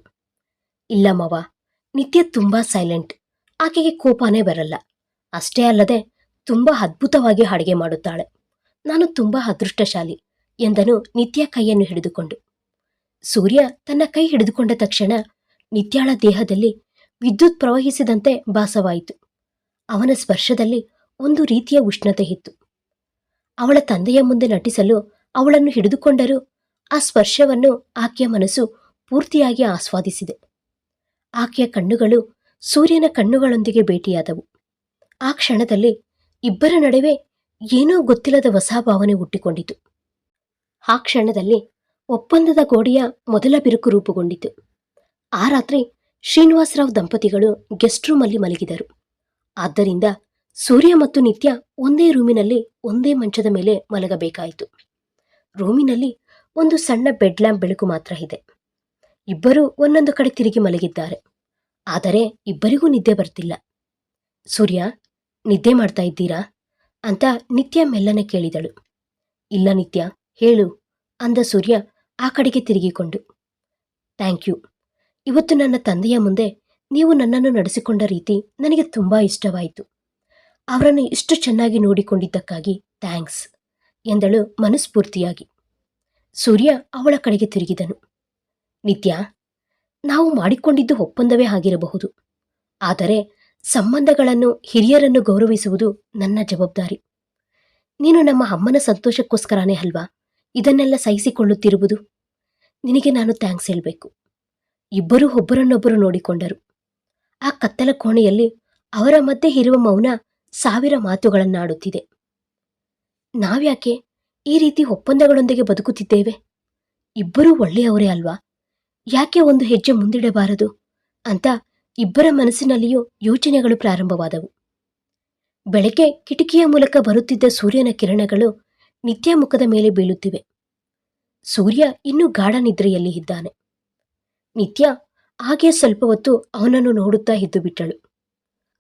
ಇಲ್ಲ ಮವ, ನಿತ್ಯ ತುಂಬಾ ಸೈಲೆಂಟ್. ಆಕೆಗೆ ಕೋಪನೇ ಬರಲ್ಲ. ಅಷ್ಟೇ ಅಲ್ಲದೆ ತುಂಬಾ ಅದ್ಭುತವಾಗಿ ಅಡುಗೆ ಮಾಡುತ್ತಾಳೆ. ನಾನು ತುಂಬಾ ಅದೃಷ್ಟಶಾಲಿ ಎಂದನು ನಿತ್ಯ ಕೈಯನ್ನು ಹಿಡಿದುಕೊಂಡು. ಸೂರ್ಯ ತನ್ನ ಕೈ ಹಿಡಿದುಕೊಂಡ ತಕ್ಷಣ ನಿತ್ಯಾಳ ದೇಹದಲ್ಲಿ ವಿದ್ಯುತ್ ಪ್ರವಹಿಸಿದಂತೆ ಭಾಸವಾಯಿತು. ಅವನ ಸ್ಪರ್ಶದಲ್ಲಿ ಒಂದು ರೀತಿಯ ಉಷ್ಣತೆ ಇತ್ತು. ಅವಳ ತಂದೆಯ ಮುಂದೆ ನಟಿಸಲು ಅವಳನ್ನು ಹಿಡಿದುಕೊಂಡರೂ ಆ ಸ್ಪರ್ಶವನ್ನು ಆಕೆಯ ಮನಸ್ಸು ಪೂರ್ತಿಯಾಗಿ ಆಸ್ವಾದಿಸಿದೆ. ಆಕೆಯ ಕಣ್ಣುಗಳು ಸೂರ್ಯನ ಕಣ್ಣುಗಳೊಂದಿಗೆ ಭೇಟಿಯಾದವು. ಆ ಕ್ಷಣದಲ್ಲಿ ಇಬ್ಬರ ನಡುವೆ ಏನೋ ಗೊತ್ತಿಲ್ಲದ ಹೊಸ ಭಾವನೆ ಹುಟ್ಟಿಕೊಂಡಿತು. ಆ ಕ್ಷಣದಲ್ಲಿ ಒಪ್ಪಂದದ ಗೋಡೆಯ ಮೊದಲ ಬಿರುಕು ರೂಪುಗೊಂಡಿತು. ಆ ರಾತ್ರಿ ಶ್ರೀನಿವಾಸರಾವ್ ದಂಪತಿಗಳು ಗೆಸ್ಟ್ ರೂಮಲ್ಲಿ ಮಲಗಿದರು. ಆದ್ದರಿಂದ ಸೂರ್ಯ ಮತ್ತು ನಿತ್ಯ ಒಂದೇ ರೂಮಿನಲ್ಲಿ ಒಂದೇ ಮಂಚದ ಮೇಲೆ ಮಲಗಬೇಕಾಯಿತು. ರೂಮಿನಲ್ಲಿ ಒಂದು ಸಣ್ಣ ಬೆಡ್ ಲ್ಯಾಂಪ್ ಬೆಳಕು ಮಾತ್ರ ಇದೆ. ಇಬ್ಬರೂ ಒಂದೊಂದು ಕಡೆ ತಿರುಗಿ ಮಲಗಿದ್ದಾರೆ. ಆದರೆ ಇಬ್ಬರಿಗೂ ನಿದ್ದೆ ಬರ್ತಿಲ್ಲ. ಸೂರ್ಯ, ನಿದ್ದೆ ಮಾಡ್ತಾ ಇದ್ದೀರಾ ಅಂತ ನಿತ್ಯ ಮೆಲ್ಲನೆ ಕೇಳಿದಳು. ಇಲ್ಲ ನಿತ್ಯ, ಹೇಳು ಅಂದ ಸೂರ್ಯ ಆ ಕಡೆಗೆ ತಿರುಗಿಕೊಂಡು. Thank you. ಇವತ್ತು ನನ್ನ ತಂದೆಯ ಮುಂದೆ ನೀವು ನನ್ನನ್ನು ನಡೆಸಿಕೊಂಡ ರೀತಿ ನನಗೆ ತುಂಬಾ ಇಷ್ಟವಾಯಿತು. ಅವರನ್ನು ಇಷ್ಟು ಚೆನ್ನಾಗಿ ನೋಡಿಕೊಂಡಿದ್ದಕ್ಕಾಗಿ ಥ್ಯಾಂಕ್ಸ್ ಎಂದಳು ಮನಸ್ಫೂರ್ತಿಯಾಗಿ. ಸೂರ್ಯ ಅವಳ ಕಡೆಗೆ ತಿರುಗಿದನು. ನಿತ್ಯ, ನಾವು ಮಾಡಿಕೊಂಡಿದ್ದು ಒಪ್ಪಂದವೇ ಆಗಿರಬಹುದು. ಆದರೆ ಸಂಬಂಧಗಳನ್ನು, ಹಿರಿಯರನ್ನು ಗೌರವಿಸುವುದು ನನ್ನ ಜವಾಬ್ದಾರಿ. ನೀನು ನಮ್ಮ ಅಮ್ಮನ ಸಂತೋಷಕ್ಕೋಸ್ಕರನೇ ಅಲ್ವಾ ಇದನ್ನೆಲ್ಲ ಸಹಿಸಿಕೊಳ್ಳುತ್ತಿರುವುದು. ನಿನಗೆ ನಾನು ಥ್ಯಾಂಕ್ಸ್ ಹೇಳಬೇಕು. ಇಬ್ಬರೂ ಒಬ್ಬರನ್ನೊಬ್ಬರು ನೋಡಿಕೊಂಡರು. ಆ ಕತ್ತಲ ಕೋಣೆಯಲ್ಲಿ ಅವರ ಮಧ್ಯೆ ಇರುವ ಮೌನ 1000 ಮಾತುಗಳನ್ನಾಡುತ್ತಿದೆ. ನಾವ್ಯಾಕೆ ಈ ರೀತಿ ಒಪ್ಪಂದಗಳೊಂದಿಗೆ ಬದುಕುತ್ತಿದ್ದೇವೆ? ಇಬ್ಬರೂ ಒಳ್ಳೆಯವರೇ ಅಲ್ವಾ? ಯಾಕೆ ಒಂದು ಹೆಜ್ಜೆ ಮುಂದಿಡಬಾರದು ಅಂತ ಇಬ್ಬರ ಮನಸ್ಸಿನಲ್ಲಿಯೂ ಯೋಚನೆಗಳು ಪ್ರಾರಂಭವಾದವು. ಬೆಳಗ್ಗೆ ಕಿಟಕಿಯ ಮೂಲಕ ಬರುತ್ತಿದ್ದ ಸೂರ್ಯನ ಕಿರಣಗಳು ನಿತ್ಯ ಮುಖದ ಮೇಲೆ ಬೀಳುತ್ತಿವೆ. ಸೂರ್ಯ ಇನ್ನೂ ಗಾಢ ನಿದ್ರೆಯಲ್ಲಿ ಇದ್ದಾನೆ. ನಿತ್ಯ ಹಾಗೆ ಸ್ವಲ್ಪ ಹೊತ್ತು ಅವನನ್ನು ನೋಡುತ್ತಾ ಇದ್ದು ಬಿಟ್ಟಳು.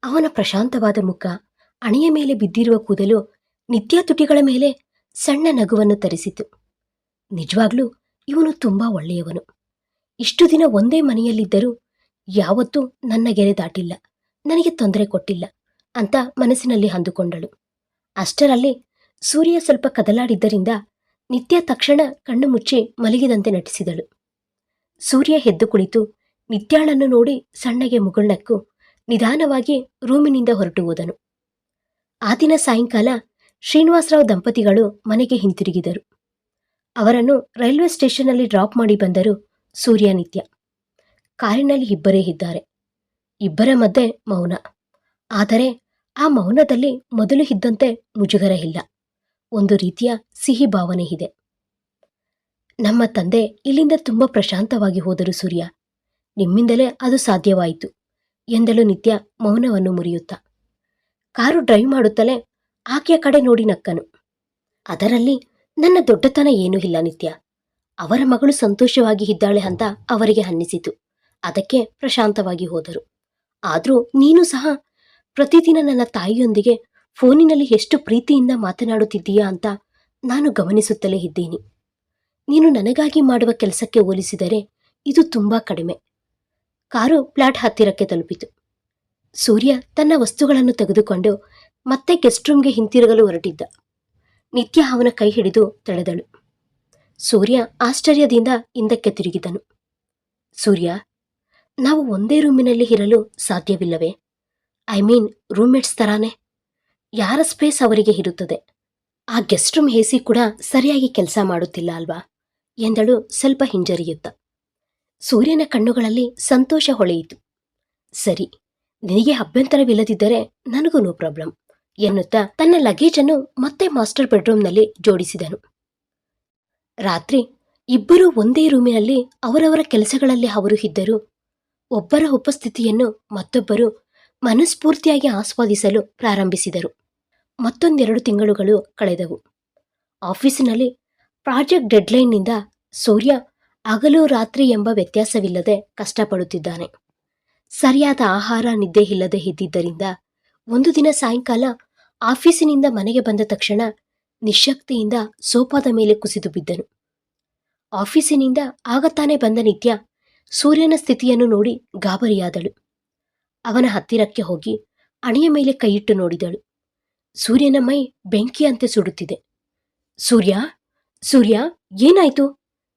ಅವನ ಪ್ರಶಾಂತವಾದ ಮುಖ, ಹಣೆಯ ಮೇಲೆ ಬಿದ್ದಿರುವ ಕೂದಲು ನಿತ್ಯ ತುಟಿಗಳ ಮೇಲೆ ಸಣ್ಣ ನಗುವನ್ನು ತರಿಸಿತು. ನಿಜವಾಗ್ಲೂ ಇವನು ತುಂಬಾ ಒಳ್ಳೆಯವನು. ಇಷ್ಟು ದಿನ ಒಂದೇ ಮನೆಯಲ್ಲಿದ್ದರೂ ಯಾವತ್ತೂ ನನ್ನ ಗೆರೆ ದಾಟಿಲ್ಲ, ನನಗೆ ತೊಂದರೆ ಕೊಟ್ಟಿಲ್ಲ ಅಂತ ಮನಸ್ಸಿನಲ್ಲಿ ಅಂದುಕೊಂಡಳು. ಅಷ್ಟರಲ್ಲಿ ಸೂರ್ಯ ಸ್ವಲ್ಪ ಕದಲಾಡಿದ್ದರಿಂದ ನಿತ್ಯ ತಕ್ಷಣ ಕಣ್ಣು ಮುಚ್ಚಿ ಮಲಗಿದಂತೆ ನಟಿಸಿದಳು. ಸೂರ್ಯ ಎದ್ದು ಕುಳಿತು ನಿತ್ಯಾಳನ್ನು ನೋಡಿ ಸಣ್ಣಗೆ ಮುಗುಳ್ನಕ್ಕು ನಿಧಾನವಾಗಿ ರೂಮಿನಿಂದ ಹೊರಟು ಹೋದನು. ಆ ದಿನ ಸಾಯಂಕಾಲ ಶ್ರೀನಿವಾಸರಾವ್ ದಂಪತಿಗಳು ಮನೆಗೆ ಹಿಂತಿರುಗಿದರು. ಅವರನ್ನು ರೈಲ್ವೆ ಸ್ಟೇಷನ್ನಲ್ಲಿ ಡ್ರಾಪ್ ಮಾಡಿ ಬಂದರು ಸೂರ್ಯ ನಿತ್ಯ. ಕಾರಿನಲ್ಲಿ ಇಬ್ಬರೇ ಇದ್ದಾರೆ. ಇಬ್ಬರ ಮಧ್ಯೆ ಮೌನ. ಆದರೆ ಆ ಮೌನದಲ್ಲಿ ಮೊದಲು ಇದ್ದಂತೆ ಮುಜುಗರ ಇಲ್ಲ. ಒಂದು ರೀತಿಯ ಸಿಹಿ ಭಾವನೆ ಇದೆ. ನಮ್ಮ ತಂದೆ ಇಲ್ಲಿಂದ ತುಂಬ ಪ್ರಶಾಂತವಾಗಿ ಹೋದರು ಸೂರ್ಯ. ನಿಮ್ಮಿಂದಲೇ ಅದು ಸಾಧ್ಯವಾಯಿತು ಎಂದಳು ನಿತ್ಯ ಮೌನವನ್ನು ಮುರಿಯುತ್ತಾ. ಕಾರು ಡ್ರೈವ್ ಮಾಡುತ್ತಲೇ ಆಕೆಯ ಕಡೆ ನೋಡಿ ನಕ್ಕನು. ಅದರಲ್ಲಿ ನನ್ನ ದೊಡ್ಡತನ ಏನೂ ಇಲ್ಲ ನಿತ್ಯ. ಅವರ ಮಗಳು ಸಂತೋಷವಾಗಿ ಇದ್ದಾಳೆ ಅಂತ ಅವರಿಗೆ ಅನ್ನಿಸಿತು. ಅದಕ್ಕೆ ಪ್ರಶಾಂತವಾಗಿ ಹೋದರು. ಆದರೂ ನೀನು ಸಹ ಪ್ರತಿದಿನ ನನ್ನ ತಾಯಿಯೊಂದಿಗೆ ಫೋನಿನಲ್ಲಿ ಎಷ್ಟು ಪ್ರೀತಿಯಿಂದ ಮಾತನಾಡುತ್ತಿದ್ದೀಯಾ ಅಂತ ನಾನು ಗಮನಿಸುತ್ತಲೇ ಇದ್ದೀನಿ. ನೀನು ನನಗಾಗಿ ಮಾಡುವ ಕೆಲಸಕ್ಕೆ ಹೋಲಿಸಿದರೆ ಇದು ತುಂಬಾ ಕಡಿಮೆ. ಕಾರು ಫ್ಲಾಟ್ ಹತ್ತಿರಕ್ಕೆ ತಲುಪಿತು. ಸೂರ್ಯ ತನ್ನ ವಸ್ತುಗಳನ್ನು ತೆಗೆದುಕೊಂಡು ಮತ್ತೆ ಗೆಸ್ಟ್ ರೂಮ್ಗೆ ಹಿಂತಿರುಗಲು ಹೊರಟಿದ್ದ. ನಿತ್ಯ ಅವನ ಕೈ ಹಿಡಿದು ತಡೆದಳು. ಸೂರ್ಯ ಆಶ್ಚರ್ಯದಿಂದ ಹಿಂದಕ್ಕೆ ತಿರುಗಿದನು. ಸೂರ್ಯ, ನಾವು ಒಂದೇ ರೂಮಿನಲ್ಲಿ ಇರಲು ಸಾಧ್ಯವಿಲ್ಲವೇ? ಐ ಮೀನ್ ರೂಮ್ಮೇಟ್ಸ್ ತರಾನೇ. ಯಾರ ಸ್ಪೇಸ್ ಅವರಿಗೆ ಇರುತ್ತದೆ. ಆ ಗೆಸ್ಟ್ ರೂಮ್ ಎಸಿ ಕೂಡ ಸರಿಯಾಗಿ ಕೆಲಸ ಮಾಡುತ್ತಿಲ್ಲ ಅಲ್ವಾ ಎಂದಳು ಸ್ವಲ್ಪ ಹಿಂಜರಿಯುತ್ತ. ಸೂರ್ಯನ ಕಣ್ಣುಗಳಲ್ಲಿ ಸಂತೋಷ ಹೊಳೆಯಿತು. ಸರಿ, ನಿನಗೆ ಅಭ್ಯಂತರವಿಲ್ಲದಿದ್ದರೆ ನನಗೂ ನೋ ಪ್ರಾಬ್ಲಮ್ ಎನ್ನುತ್ತಾ ತನ್ನ ಲಗೇಜನ್ನು ಮತ್ತೆ ಮಾಸ್ಟರ್ ಬೆಡ್ರೂಮ್ನಲ್ಲಿ ಜೋಡಿಸಿದನು. ರಾತ್ರಿ ಇಬ್ಬರೂ ಒಂದೇ ರೂಮಿನಲ್ಲಿ ಅವರವರ ಕೆಲಸಗಳಲ್ಲಿ ಅವರು ಇದ್ದರೂ ಒಬ್ಬರ ಉಪಸ್ಥಿತಿಯನ್ನು ಮತ್ತೊಬ್ಬರು ಮನಸ್ಫೂರ್ತಿಯಾಗಿ ಆಸ್ವಾದಿಸಲು ಪ್ರಾರಂಭಿಸಿದರು. ಮತ್ತೊಂದೆರಡು ತಿಂಗಳುಗಳು ಕಳೆದವು. ಆಫೀಸಿನಲ್ಲಿ ಪ್ರಾಜೆಕ್ಟ್ ಡೆಡ್ಲೈನ್ನಿಂದ ಸೂರ್ಯ ಹಗಲು ರಾತ್ರಿ ಎಂಬ ವ್ಯತ್ಯಾಸವಿಲ್ಲದೆ ಕಷ್ಟಪಡುತ್ತಿದ್ದಾನೆ. ಸರಿಯಾದ ಆಹಾರ ನಿದ್ದೆ ಇಲ್ಲದೆ ಇದ್ದಿದ್ದರಿಂದ ಒಂದು ದಿನ ಸಾಯಂಕಾಲ ಆಫೀಸಿನಿಂದ ಮನೆಗೆ ಬಂದ ತಕ್ಷಣ ನಿಶ್ಶಕ್ತಿಯಿಂದ ಸೋಫಾದ ಮೇಲೆ ಕುಸಿದು ಬಿದ್ದನು. ಆಫೀಸಿನಿಂದ ಆಗ ತಾನೇ ಬಂದ ನಿತ್ಯ ಸೂರ್ಯನ ಸ್ಥಿತಿಯನ್ನು ನೋಡಿ ಗಾಬರಿಯಾದಳು. ಅವನ ಹತ್ತಿರಕ್ಕೆ ಹೋಗಿ ಹಣೆಯ ಮೇಲೆ ಕೈಯಿಟ್ಟು ನೋಡಿದಳು. ಸೂರ್ಯನ ಮೈ ಬೆಂಕಿಯಂತೆ ಸುಡುತ್ತಿದೆ. ಸೂರ್ಯ, ಸೂರ್ಯ, ಏನಾಯ್ತು?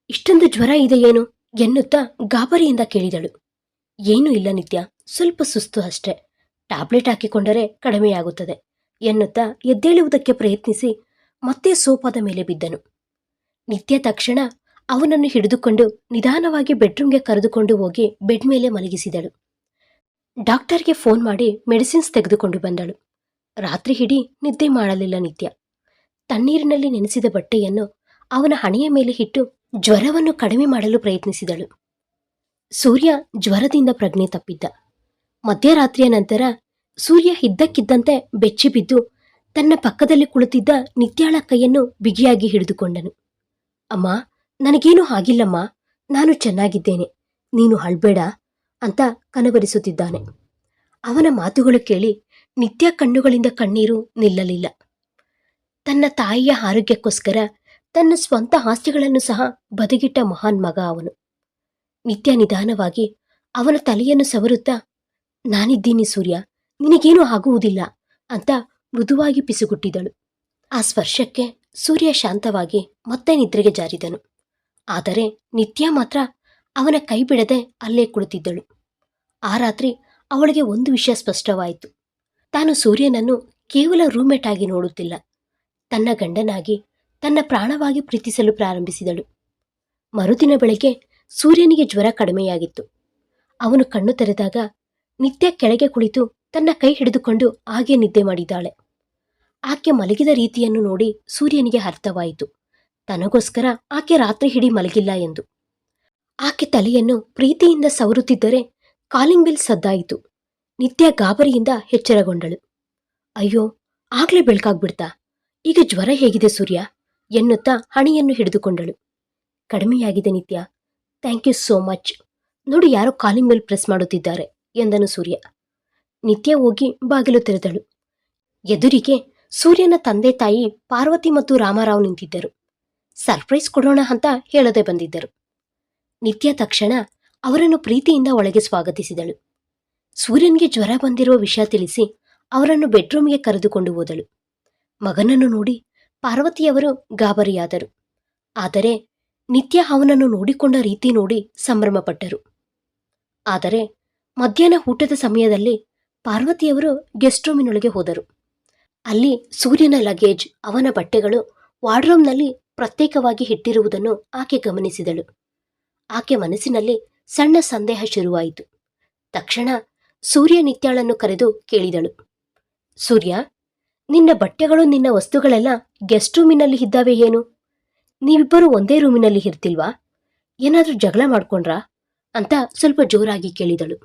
ಇಷ್ಟೊಂದು ಜ್ವರ ಇದೆಯೇನು ಎನ್ನುತ್ತಾ ಗಾಬರಿಯಿಂದ ಕೇಳಿದಳು. ಏನೂ ಇಲ್ಲ ನಿತ್ಯ, ಸ್ವಲ್ಪ ಸುಸ್ತು ಅಷ್ಟೇ. ಟ್ಯಾಬ್ಲೆಟ್ ಹಾಕಿಕೊಂಡರೆ ಕಡಿಮೆಯಾಗುತ್ತದೆ ಎನ್ನುತ್ತಾ ಎದ್ದೇಳುವುದಕ್ಕೆ ಪ್ರಯತ್ನಿಸಿ ಮತ್ತೆ ಸೋಫಾದ ಮೇಲೆ ಬಿದ್ದನು. ನಿತ್ಯ ತಕ್ಷಣ ಅವನನ್ನು ಹಿಡಿದುಕೊಂಡು ನಿಧಾನವಾಗಿ ಬೆಡ್ರೂಮ್ಗೆ ಕರೆದುಕೊಂಡು ಹೋಗಿ ಬೆಡ್ ಮೇಲೆ ಮಲಗಿಸಿದಳು. ಡಾಕ್ಟರ್ಗೆ ಫೋನ್ ಮಾಡಿ ಮೆಡಿಸಿನ್ಸ್ ತೆಗೆದುಕೊಂಡು ಬಂದಳು. ರಾತ್ರಿ ಇಡೀ ನಿದ್ದೆ ಮಾಡಲಿಲ್ಲ ನಿತ್ಯ. ತಣ್ಣೀರಿನಲ್ಲಿ ನೆನೆಸಿದ ಬಟ್ಟೆಯನ್ನು ಅವನ ಹಣೆಯ ಮೇಲೆ ಇಟ್ಟು ಜ್ವರವನ್ನು ಕಡಿಮೆ ಮಾಡಲು ಪ್ರಯತ್ನಿಸಿದಳು. ಸೂರ್ಯ ಜ್ವರದಿಂದ ಪ್ರಜ್ಞೆ ತಪ್ಪಿದ್ದ. ಮಧ್ಯರಾತ್ರಿಯ ನಂತರ ಸೂರ್ಯ ಇದ್ದಕ್ಕಿದ್ದಂತೆ ಬೆಚ್ಚಿಬಿದ್ದು ತನ್ನ ಪಕ್ಕದಲ್ಲಿ ಕುಳಿತಿದ್ದ ನಿತ್ಯಾಳ ಕೈಯನ್ನು ಬಿಗಿಯಾಗಿ ಹಿಡಿದುಕೊಂಡನು. ಅಮ್ಮ, ನನಗೇನೂ ಆಗಿಲ್ಲಮ್ಮ, ನಾನು ಚೆನ್ನಾಗಿದ್ದೇನೆ, ನೀನು ಅಳ್ಬೇಡ ಅಂತ ಕನವರಿಸುತ್ತಿದ್ದಾನೆ. ಅವನ ಮಾತುಗಳು ಕೇಳಿ ನಿತ್ಯ ಕಣ್ಣುಗಳಿಂದ ಕಣ್ಣೀರು ನಿಲ್ಲಲಿಲ್ಲ. ತನ್ನ ತಾಯಿಯ ಆರೋಗ್ಯಕ್ಕೋಸ್ಕರ ತನ್ನ ಸ್ವಂತ ಆಸ್ತಿಗಳನ್ನು ಸಹ ಬದಿಗಿಟ್ಟ ಮಹಾನ್ ಮಗ ಅವನು. ನಿತ್ಯ ನಿಧಾನವಾಗಿ ಅವನ ತಲೆಯನ್ನು ಸವರುತ್ತಾ, ನಾನಿದ್ದೀನಿ ಸೂರ್ಯ, ನಿನಗೇನೂ ಆಗುವುದಿಲ್ಲ ಅಂತ ಮೃದುವಾಗಿ ಪಿಸುಗುಟ್ಟಿದಳು. ಆ ಸ್ಪರ್ಶಕ್ಕೆ ಸೂರ್ಯ ಶಾಂತವಾಗಿ ಮತ್ತೆ ನಿದ್ರೆಗೆ ಜಾರಿದನು. ಆದರೆ ನಿತ್ಯ ಮಾತ್ರ ಅವನ ಕೈ ಬಿಡದೆ ಅಲ್ಲೇ ಕುಳಿತಿದ್ದಳು. ಆ ರಾತ್ರಿ ಅವಳಿಗೆ ಒಂದು ವಿಷಯ ಸ್ಪಷ್ಟವಾಯಿತು. ತಾನು ಸೂರ್ಯನನ್ನು ಕೇವಲ ರೂಮ್ಮೇಟ್ ಆಗಿ ನೋಡುತ್ತಿಲ್ಲ, ತನ್ನ ಗಂಡನಾಗಿ, ತನ್ನ ಪ್ರಾಣವಾಗಿ ಪ್ರೀತಿಸಲು ಪ್ರಾರಂಭಿಸಿದಳು. ಮರುದಿನ ಬೆಳಗ್ಗೆ ಸೂರ್ಯನಿಗೆ ಜ್ವರ ಕಡಿಮೆಯಾಗಿತ್ತು. ಅವನು ಕಣ್ಣು ತೆರೆದಾಗ ನಿತ್ಯ ಕೆಳಗೆ ಕುಳಿತು ತನ್ನ ಕೈ ಹಿಡಿದುಕೊಂಡು ಹಾಗೆ ನಿದ್ದೆ ಮಾಡಿದ್ದಾಳೆ. ಆಕೆ ಮಲಗಿದ ರೀತಿಯನ್ನು ನೋಡಿ ಸೂರ್ಯನಿಗೆ ಅರ್ಥವಾಯಿತು, ತನಗೋಸ್ಕರ ಆಕೆ ರಾತ್ರಿ ಇಡೀ ಮಲಗಿಲ್ಲ ಎಂದು. ಆಕೆ ತಲೆಯನ್ನು ಪ್ರೀತಿಯಿಂದ ಸವರುತ್ತಿದ್ದರೆ ಕಾಲಿಂಗ್ ಬೆಲ್ ಸದ್ದಾಯಿತು. ನಿತ್ಯ ಗಾಬರಿಯಿಂದ ಎಚ್ಚರಗೊಂಡಳು. ಅಯ್ಯೋ, ಆಗ್ಲೇ ಬೆಳಕಾಗ್ಬಿಡ್ತಾ, ಈಗ ಜ್ವರ ಹೇಗಿದೆ ಸೂರ್ಯ ಎನ್ನುತ್ತಾ ಹಣೆಯನ್ನು ಹಿಡಿದುಕೊಂಡಳು. ಕಡಿಮೆಯಾಗಿದೆ ನಿತ್ಯ, ಥ್ಯಾಂಕ್ ಯು ಸೋ ಮಚ್. ನೋಡಿ, ಯಾರೋ ಕಾಲಿಂಗ್ ಬೆಲ್ ಪ್ರೆಸ್ ಮಾಡುತ್ತಿದ್ದಾರೆ ಎಂದನು ಸೂರ್ಯ. ನಿತ್ಯ ಹೋಗಿ ಬಾಗಿಲು ತೆರೆದಳು. ಎದುರಿಗೆ ಸೂರ್ಯನ ತಂದೆ ತಾಯಿ ಪಾರ್ವತಿ ಮತ್ತು ರಾಮರಾವ್ ನಿಂತಿದ್ದರು. ಸರ್ಪ್ರೈಸ್ ಕೊಡೋಣ ಅಂತ ಹೇಳದೆ ಬಂದಿದ್ದರು. ನಿತ್ಯ ತಕ್ಷಣ ಅವರನ್ನು ಪ್ರೀತಿಯಿಂದ ಒಳಗೆ ಸ್ವಾಗತಿಸಿದಳು. ಸೂರ್ಯನ್ಗೆ ಜ್ವರ ಬಂದಿರುವ ವಿಷಯ ತಿಳಿಸಿ ಅವರನ್ನು ಬೆಡ್ರೂಮ್ಗೆ ಕರೆದುಕೊಂಡು ಹೋದಳು. ಮಗನನ್ನು ನೋಡಿ ಪಾರ್ವತಿಯವರು ಗಾಬರಿಯಾದರು. ಆದರೆ ನಿತ್ಯ ಅವನನ್ನು ನೋಡಿಕೊಂಡ ರೀತಿ ನೋಡಿ ಸಂಭ್ರಮಪಟ್ಟರು. ಆದರೆ ಮಧ್ಯಾಹ್ನ ಊಟದ ಸಮಯದಲ್ಲಿ ಪಾರ್ವತಿಯವರು ಗೆಸ್ಟ್ ರೂಮಿನೊಳಗೆ ಹೋದರು. ಅಲ್ಲಿ ಸೂರ್ಯನ ಲಗೇಜ್, ಅವನ ಬಟ್ಟೆಗಳು ವಾರ್ಡ್ರೋಬ್ನಲ್ಲಿ ಪ್ರತ್ಯೇಕವಾಗಿ ಇಟ್ಟಿರುವುದನ್ನು ಆಕೆ ಗಮನಿಸಿದಳು. ಆಕೆ ಮನಸ್ಸಿನಲ್ಲಿ ಸಣ್ಣ ಸಂದೇಹ ಶುರುವಾಯಿತು. ತಕ್ಷಣ ಸೂರ್ಯ ನಿತ್ಯಾಳನ್ನು ಕರೆದು ಕೇಳಿದಳು. ಸೂರ್ಯ, ನಿನ್ನ ಬಟ್ಟೆಗಳು, ನಿನ್ನ ವಸ್ತುಗಳೆಲ್ಲ ಗೆಸ್ಟ್ ರೂಮಿನಲ್ಲಿ ಇದ್ದಾವೆ ಏನು? ನೀವಿಬ್ಬರು ಒಂದೇ ರೂಮಿನಲ್ಲಿ ಇರ್ತಿಲ್ವಾ? ಏನಾದರೂ ಜಗಳ ಮಾಡ್ಕೊಂಡ್ರಾ ಅಂತ ಸ್ವಲ್ಪ ಜೋರಾಗಿ ಕೇಳಿದಳು.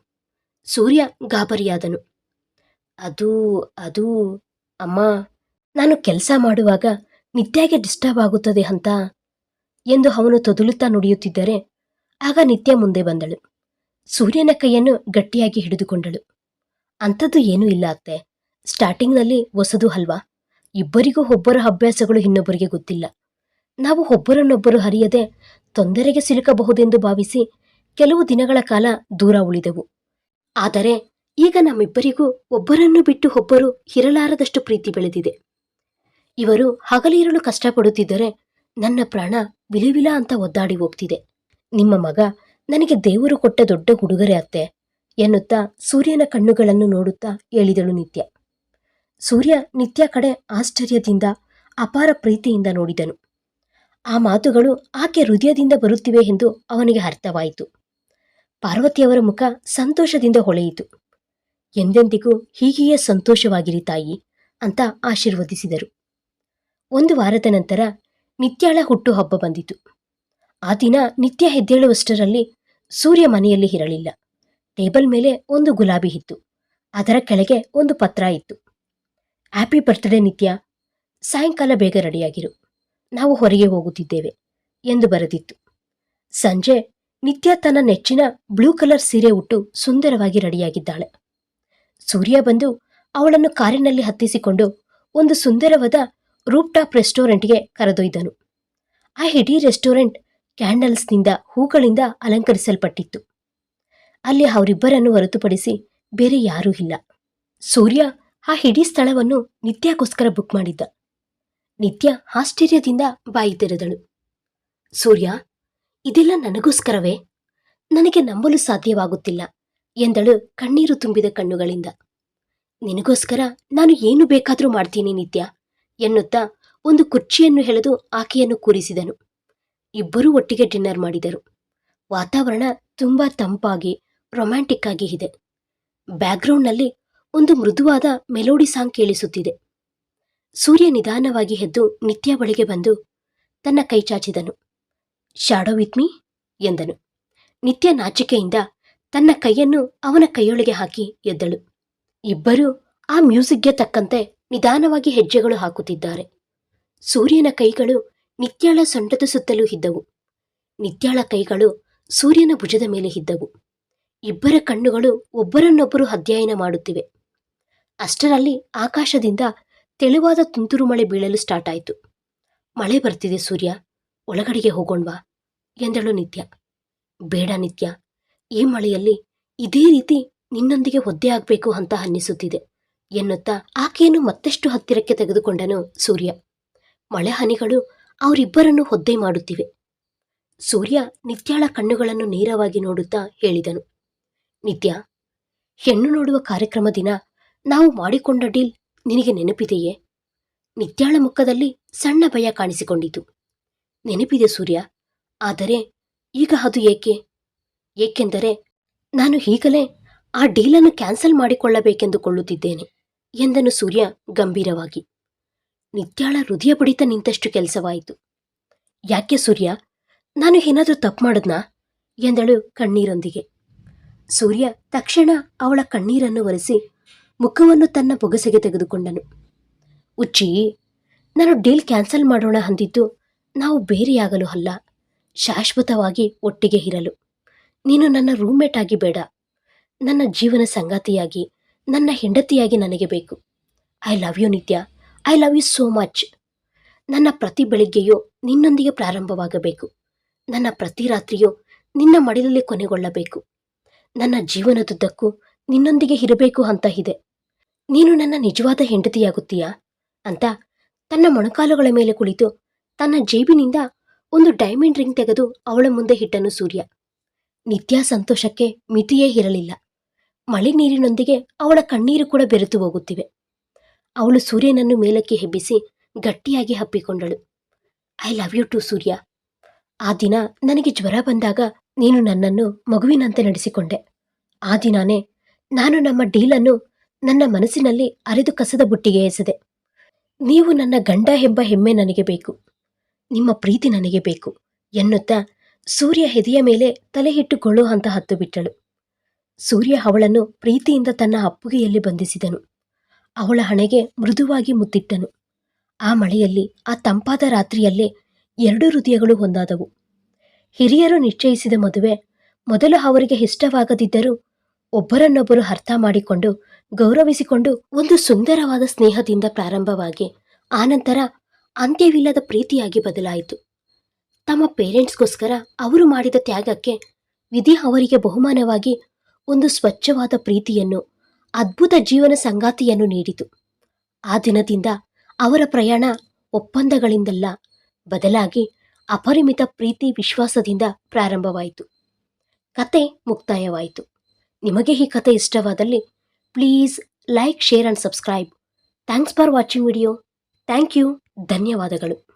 ಸೂರ್ಯ ಗಾಬರಿಯಾದನು. ಅದು ಅದು ಅಮ್ಮ, ನಾನು ಕೆಲಸ ಮಾಡುವಾಗ ನಿತ್ಯಾಗೆ ಡಿಸ್ಟರ್ಬ್ ಆಗುತ್ತದೆ ಅಂತ ಎಂದು ಅವನು ತೊದಲುತ್ತಾ ನುಡಿಯುತ್ತಿದ್ದರೆ ಆಗ ನಿತ್ಯ ಮುಂದೆ ಬಂದಳು. ಸೂರ್ಯನ ಕೈಯನ್ನು ಗಟ್ಟಿಯಾಗಿ ಹಿಡಿದುಕೊಂಡಳು. ಅಂಥದ್ದು ಏನೂ ಇಲ್ಲ ಅತ್ತೆ. ಸ್ಟಾರ್ಟಿಂಗ್ನಲ್ಲಿ ಹೊಸದು ಅಲ್ವಾ? ಇಬ್ಬರಿಗೂ ಒಬ್ಬರ ಅಭ್ಯಾಸಗಳು ಇನ್ನೊಬ್ಬರಿಗೆ ಗೊತ್ತಿಲ್ಲ. ನಾವು ಒಬ್ಬರನ್ನೊಬ್ಬರು ಹರಿಯದೆ ತೊಂದರೆಗೆ ಸಿಲುಕಬಹುದೆಂದು ಭಾವಿಸಿ ಕೆಲವು ದಿನಗಳ ಕಾಲ ದೂರ ಉಳಿದೆವು. ಆದರೆ ಈಗ ನಮ್ಮಿಬ್ಬರಿಗೂ ಒಬ್ಬರನ್ನು ಬಿಟ್ಟು ಒಬ್ಬರು ಇರಲಾರದಷ್ಟು ಪ್ರೀತಿ ಬೆಳೆದಿದೆ. ಇವರು ಹಗಲಿರಲು ಕಷ್ಟಪಡುತ್ತಿದ್ದರೆ ನನ್ನ ಪ್ರಾಣ ವಿಲವಿಲ ಅಂತ ಒದ್ದಾಡಿ ಹೋಗ್ತಿದೆ. ನಿಮ್ಮ ಮಗ ನನಗೆ ದೇವರು ಕೊಟ್ಟ ದೊಡ್ಡ ಉಡುಗೊರೆ ಅತ್ತೆ ಎನ್ನುತ್ತಾ ಸೂರ್ಯನ ಕಣ್ಣುಗಳನ್ನು ನೋಡುತ್ತಾ ಹೇಳಿದಳು ನಿತ್ಯ. ಸೂರ್ಯ ನಿತ್ಯ ಕಡೆ ಆಶ್ಚರ್ಯದಿಂದ ಅಪಾರ ಪ್ರೀತಿಯಿಂದ ನೋಡಿದನು. ಆ ಮಾತುಗಳು ಆಕೆ ಹೃದಯದಿಂದ ಬರುತ್ತಿವೆ ಎಂದು ಅವನಿಗೆ ಅರ್ಥವಾಯಿತು. ಪಾರ್ವತಿಯವರ ಮುಖ ಸಂತೋಷದಿಂದ ಹೊಳೆಯಿತು. ಎಂದೆಂದಿಗೂ ಹೀಗೆಯೇ ಸಂತೋಷವಾಗಿರಿ ತಾಯಿ ಅಂತ ಆಶೀರ್ವದಿಸಿದರು. ಒಂದು ವಾರದ ನಂತರ ನಿತ್ಯಾಳ ಹುಟ್ಟುಹಬ್ಬ ಬಂದಿತು. ಆ ದಿನ ನಿತ್ಯ ಎದ್ದೇಳುವಷ್ಟರಲ್ಲಿ ಸೂರ್ಯ ಮನೆಯಲ್ಲಿ ಇರಲಿಲ್ಲ. ಟೇಬಲ್ ಮೇಲೆ ಒಂದು ಗುಲಾಬಿ ಇತ್ತು. ಅದರ ಕೆಳಗೆ ಒಂದು ಪತ್ರ ಇತ್ತು. ಹ್ಯಾಪಿ ಬರ್ತ್ಡೇ ನಿತ್ಯ, ಸಾಯಂಕಾಲ ಬೇಗ ರೆಡಿಯಾಗಿರು, ನಾವು ಹೊರಗೆ ಹೋಗುತ್ತಿದ್ದೇವೆ ಎಂದು ಬರೆದಿತ್ತು. ಸಂಜೆ ನಿತ್ಯ ತನ್ನ ನೆಚ್ಚಿನ ಬ್ಲೂ ಕಲರ್ ಸೀರೆ ಉಟ್ಟು ಸುಂದರವಾಗಿ ರೆಡಿಯಾಗಿದ್ದಾಳೆ. ಸೂರ್ಯ ಬಂದು ಅವಳನ್ನು ಕಾರಿನಲ್ಲಿ ಹತ್ತಿಸಿಕೊಂಡು ಒಂದು ಸುಂದರವಾದ ರೂಪ್ ಟಾಪ್ ರೆಸ್ಟೋರೆಂಟ್ಗೆ ಕರೆದೊಯ್ದನು. ಆ ಇಡೀ ರೆಸ್ಟೋರೆಂಟ್ ಕ್ಯಾಂಡಲ್ಸ್ನಿಂದ, ಹೂಗಳಿಂದ ಅಲಂಕರಿಸಲ್ಪಟ್ಟಿತ್ತು. ಅಲ್ಲಿ ಅವರಿಬ್ಬರನ್ನು ಹೊರತುಪಡಿಸಿ ಬೇರೆ ಯಾರೂ ಇಲ್ಲ. ಸೂರ್ಯ ಆ ಇಡೀ ಸ್ಥಳವನ್ನು ನಿತ್ಯಕ್ಕೋಸ್ಕರ ಬುಕ್ ಮಾಡಿದ್ದ. ನಿತ್ಯ ಆಶ್ಚರ್ಯದಿಂದ ಬಾಯಿ ತೆರೆದಳು. ಸೂರ್ಯ, ಇದೆಲ್ಲ ನನಗೋಸ್ಕರವೇ? ನನಗೆ ನಂಬಲು ಸಾಧ್ಯವಾಗುತ್ತಿಲ್ಲ ಎಂದಳು ಕಣ್ಣೀರು ತುಂಬಿದ ಕಣ್ಣುಗಳಿಂದ. ನಿನಗೋಸ್ಕರ ನಾನು ಏನು ಬೇಕಾದರೂ ಮಾಡ್ತೀನಿ ನಿತ್ಯ ಎನ್ನುತ್ತಾ ಒಂದು ಕುರ್ಚಿಯನ್ನು ಎಳೆದು ಆಕೆಯನ್ನು ಕೂರಿಸಿದನು. ಇಬ್ಬರೂ ಒಟ್ಟಿಗೆ ಡಿನ್ನರ್ ಮಾಡಿದರು. ವಾತಾವರಣ ತುಂಬಾ ತಂಪಾಗಿ ರೊಮ್ಯಾಂಟಿಕ್ ಆಗಿ ಇದೆ. ಬ್ಯಾಕ್ಗ್ರೌಂಡ್ನಲ್ಲಿ ಒಂದು ಮೃದುವಾದ ಮೆಲೋಡಿ ಸಾಂಗ್ ಕೇಳಿಸುತ್ತಿದೆ. ಸೂರ್ಯ ನಿಧಾನವಾಗಿ ಎದ್ದು ನಿತ್ಯ ಬಳಿಗೆ ಬಂದು ತನ್ನ ಕೈ ಚಾಚಿದನು. ಶಾಡೋ ವಿತ್ ಮೀ ಎಂದನು. ನಿತ್ಯ ನಾಚಿಕೆಯಿಂದ ತನ್ನ ಕೈಯನ್ನು ಅವನ ಕೈಯೊಳಗೆ ಹಾಕಿ ಎದ್ದಳು. ಇಬ್ಬರೂ ಆ ಮ್ಯೂಸಿಕ್ಗೆ ತಕ್ಕಂತೆ ನಿಧಾನವಾಗಿ ಹೆಜ್ಜೆಗಳು ಹಾಕುತ್ತಿದ್ದಾರೆ. ಸೂರ್ಯನ ಕೈಗಳು ನಿತ್ಯಾಳ ಸೊಂಟದ ಸುತ್ತಲೂ ಇದ್ದವು. ನಿತ್ಯಾಳ ಕೈಗಳು ಸೂರ್ಯನ ಭುಜದ ಮೇಲೆ ಇದ್ದವು. ಇಬ್ಬರ ಕಣ್ಣುಗಳು ಒಬ್ಬರನ್ನೊಬ್ಬರು ಅಧ್ಯಯನ ಮಾಡುತ್ತಿವೆ. ಅಷ್ಟರಲ್ಲಿ ಆಕಾಶದಿಂದ ತೆಳುವಾದ ತುಂತುರು ಮಳೆ ಬೀಳಲು ಸ್ಟಾರ್ಟ್ ಆಯಿತು. ಮಳೆ ಬರ್ತಿದೆ ಸೂರ್ಯ, ಒಳಗಡೆಗೆ ಹೋಗೋಣ್ವಾ ಎಂದಳು ನಿತ್ಯ. ಬೇಡ ನಿತ್ಯ, ಈ ಮಳೆಯಲ್ಲಿ ಇದೇ ರೀತಿ ನಿನ್ನೊಂದಿಗೆ ಒದ್ದೆ ಆಗಬೇಕು ಅಂತ ಅನ್ನಿಸುತ್ತಿದೆ ಎನ್ನುತ್ತಾ ಆಕೆಯನ್ನು ಮತ್ತಷ್ಟು ಹತ್ತಿರಕ್ಕೆ ತೆಗೆದುಕೊಂಡನು ಸೂರ್ಯ. ಮಳೆ ಹನಿಗಳು ಅವರಿಬ್ಬರನ್ನು ಒದ್ದೆ ಮಾಡುತ್ತಿವೆ. ಸೂರ್ಯ ನಿತ್ಯಾಳ ಕಣ್ಣುಗಳನ್ನು ನೇರವಾಗಿ ನೋಡುತ್ತಾ ಹೇಳಿದನು. ನಿತ್ಯ, ಹೆಣ್ಣು ನೋಡುವ ಕಾರ್ಯಕ್ರಮ ದಿನ ನಾವು ಮಾಡಿಕೊಂಡ ಡೀಲ್ ನಿನಗೆ ನೆನಪಿದೆಯೇ? ನಿತ್ಯಾಳ ಮುಖದಲ್ಲಿ ಸಣ್ಣ ಭಯ ಕಾಣಿಸಿಕೊಂಡಿತು. ನೆನಪಿದೆ ಸೂರ್ಯ, ಆದರೆ ಈಗ ಅದು ಏಕೆ? ಏಕೆಂದರೆ ನಾನು ಈಗಲೇ ಆ ಡೀಲನ್ನು ಕ್ಯಾನ್ಸಲ್ ಮಾಡಿಕೊಳ್ಳಬೇಕೆಂದುಕೊಳ್ಳುತ್ತಿದ್ದೇನೆ ಎಂದನು ಸೂರ್ಯ ಗಂಭೀರವಾಗಿ. ನಿತ್ಯಾಳ ಹೃದಯ ಬಡಿತ ನಿಂತಷ್ಟು ಕೆಲಸವಾಯಿತು. ಯಾಕೆ ಸೂರ್ಯ, ನಾನು ಏನಾದರೂ ತಪ್ಪು ಮಾಡಿದ್ನಾ ಎಂದಳು ಕಣ್ಣೀರೊಂದಿಗೆ. ಸೂರ್ಯ ತಕ್ಷಣ ಅವಳ ಕಣ್ಣೀರನ್ನು ಒರೆಸಿ ಮುಖವನ್ನು ತನ್ನ ಬೊಗಸೆಗೆ ತೆಗೆದುಕೊಂಡನು. ಉಚ್ಚಿ, ನಾನು ಡೀಲ್ ಕ್ಯಾನ್ಸಲ್ ಮಾಡೋಣ ಅಂದಿದ್ದು ನಾವು ಬೇರೆಯಾಗಲು ಅಲ್ಲ, ಶಾಶ್ವತವಾಗಿ ಒಟ್ಟಿಗೆ ಇರಲು. ನೀನು ನನ್ನ ರೂಮ್ಮೇಟ್ ಆಗಿ ಬೇಡ, ನನ್ನ ಜೀವನ ಸಂಗಾತಿಯಾಗಿ, ನನ್ನ ಹೆಂಡತಿಯಾಗಿ ನನಗೆ ಬೇಕು. I love you Nithya, I love you so much. ನನ್ನ ಪ್ರತಿ ಬೆಳಿಗ್ಗೆಯೂ ನಿನ್ನೊಂದಿಗೆ ಪ್ರಾರಂಭವಾಗಬೇಕು. ನನ್ನ ಪ್ರತಿ ರಾತ್ರಿಯೂ ನಿನ್ನ ಮಡಿಲಲ್ಲಿ ಕೊನೆಗೊಳ್ಳಬೇಕು. ನನ್ನ ಜೀವನದುದ್ದಕ್ಕೂ ನಿನ್ನೊಂದಿಗೆ ಇರಬೇಕು ಅಂತ ಇದೆ. ನೀನು ನನ್ನ ನಿಜವಾದ ಹೆಂಡತಿಯಾಗುತ್ತೀಯಾ ಅಂತ ತನ್ನ ಮೊಣಕಾಲುಗಳ ಮೇಲೆ ಕುಳಿತು ತನ್ನ ಜೇಬಿನಿಂದ ಒಂದು ಡೈಮಂಡ್ ರಿಂಗ್ ತೆಗೆದು ಅವಳ ಮುಂದೆ ಇಟ್ಟನು ಸೂರ್ಯ. ನಿತ್ಯ ಸಂತೋಷಕ್ಕೆ ಮಿತಿಯೇ ಇರಲಿಲ್ಲ. ಮಳೆ ನೀರಿನೊಂದಿಗೆ ಅವಳ ಕಣ್ಣೀರು ಕೂಡ ಬೆರೆತು ಹೋಗುತ್ತಿವೆ. ಅವಳು ಸೂರ್ಯನನ್ನು ಮೇಲಕ್ಕೆ ಎಬ್ಬಿಸಿ ಗಟ್ಟಿಯಾಗಿ ಹಪ್ಪಿಕೊಂಡಳು. ಐ ಲವ್ ಯು ಟು ಸೂರ್ಯ. ಆ ದಿನ ನನಗೆ ಜ್ವರ ಬಂದಾಗ ನೀನು ನನ್ನನ್ನು ಮಗುವಿನಂತೆ ನಡೆಸಿಕೊಂಡೆ. ಆ ದಿನಾನೇ ನಾನು ನಮ್ಮ ಡೀಲನ್ನು ನನ್ನ ಮನಸ್ಸಿನಲ್ಲಿ ಅರೆದು ಕಸದ ಬುಟ್ಟಿಗೆ ಎಸೆದೆ. ನೀವು ನನ್ನ ಗಂಡ ಎಂಬ ಹೆಮ್ಮೆ ನನಗೆ ಬೇಕು, ನಿಮ್ಮ ಪ್ರೀತಿ ನನಗೆ ಬೇಕು ಎನ್ನುತ್ತಾ ಸೂರ್ಯ ಹೆದೆಯ ಮೇಲೆ ತಲೆ ಇಟ್ಟುಕೊಳ್ಳೋ ಅಂತ ಹತ್ತು ಬಿಟ್ಟಳು. ಸೂರ್ಯ ಅವಳನ್ನು ಪ್ರೀತಿಯಿಂದ ತನ್ನ ಅಪ್ಪುಗೆಯಲ್ಲಿ ಬಂಧಿಸಿದನು. ಅವಳ ಹಣೆಗೆ ಮೃದುವಾಗಿ ಮುತ್ತಿಟ್ಟನು. ಆ ಮಳೆಯಲ್ಲಿ, ಆ ತಂಪಾದ ರಾತ್ರಿಯಲ್ಲೇ ಎರಡು ಹೃದಯಗಳು ಒಂದಾದವು. ಹಿರಿಯರು ನಿಶ್ಚಯಿಸಿದ ಮದುವೆ ಮೊದಲು ಅವರಿಗೆ ಇಷ್ಟವಾಗದಿದ್ದರೂ ಒಬ್ಬರನ್ನೊಬ್ಬರು ಅರ್ಥ ಮಾಡಿಕೊಂಡು ಗೌರವಿಸಿಕೊಂಡು ಒಂದು ಸುಂದರವಾದ ಸ್ನೇಹದಿಂದ ಪ್ರಾರಂಭವಾಗಿ ಆನಂತರ ಅಂತ್ಯವಿಲ್ಲದ ಪ್ರೀತಿಯಾಗಿ ಬದಲಾಯಿತು. ತಮ್ಮ ಪೇರೆಂಟ್ಸ್ಗೋಸ್ಕರ ಅವರು ಮಾಡಿದ ತ್ಯಾಗಕ್ಕೆ ವಿಧಿ ಅವರಿಗೆ ಬಹುಮಾನವಾಗಿ ಒಂದು ಸ್ವಚ್ಛವಾದ ಪ್ರೀತಿಯನ್ನು, ಅದ್ಭುತ ಜೀವನ ಸಂಗಾತಿಯನ್ನು ನೀಡಿತು. ಆ ದಿನದಿಂದ ಅವರ ಪ್ರಯಾಣ ಒಪ್ಪಂದಗಳಿಂದಲ್ಲ, ಬದಲಾಗಿ ಅಪರಿಮಿತ ಪ್ರೀತಿ ವಿಶ್ವಾಸದಿಂದ ಪ್ರಾರಂಭವಾಯಿತು. ಕತೆ ಮುಕ್ತಾಯವಾಯಿತು. ನಿಮಗೆ ಈ ಕತೆ ಇಷ್ಟವಾದಲ್ಲಿ please like, share and subscribe. Thanks for watching video. Thank you. ಧನ್ಯವಾದಗಳು.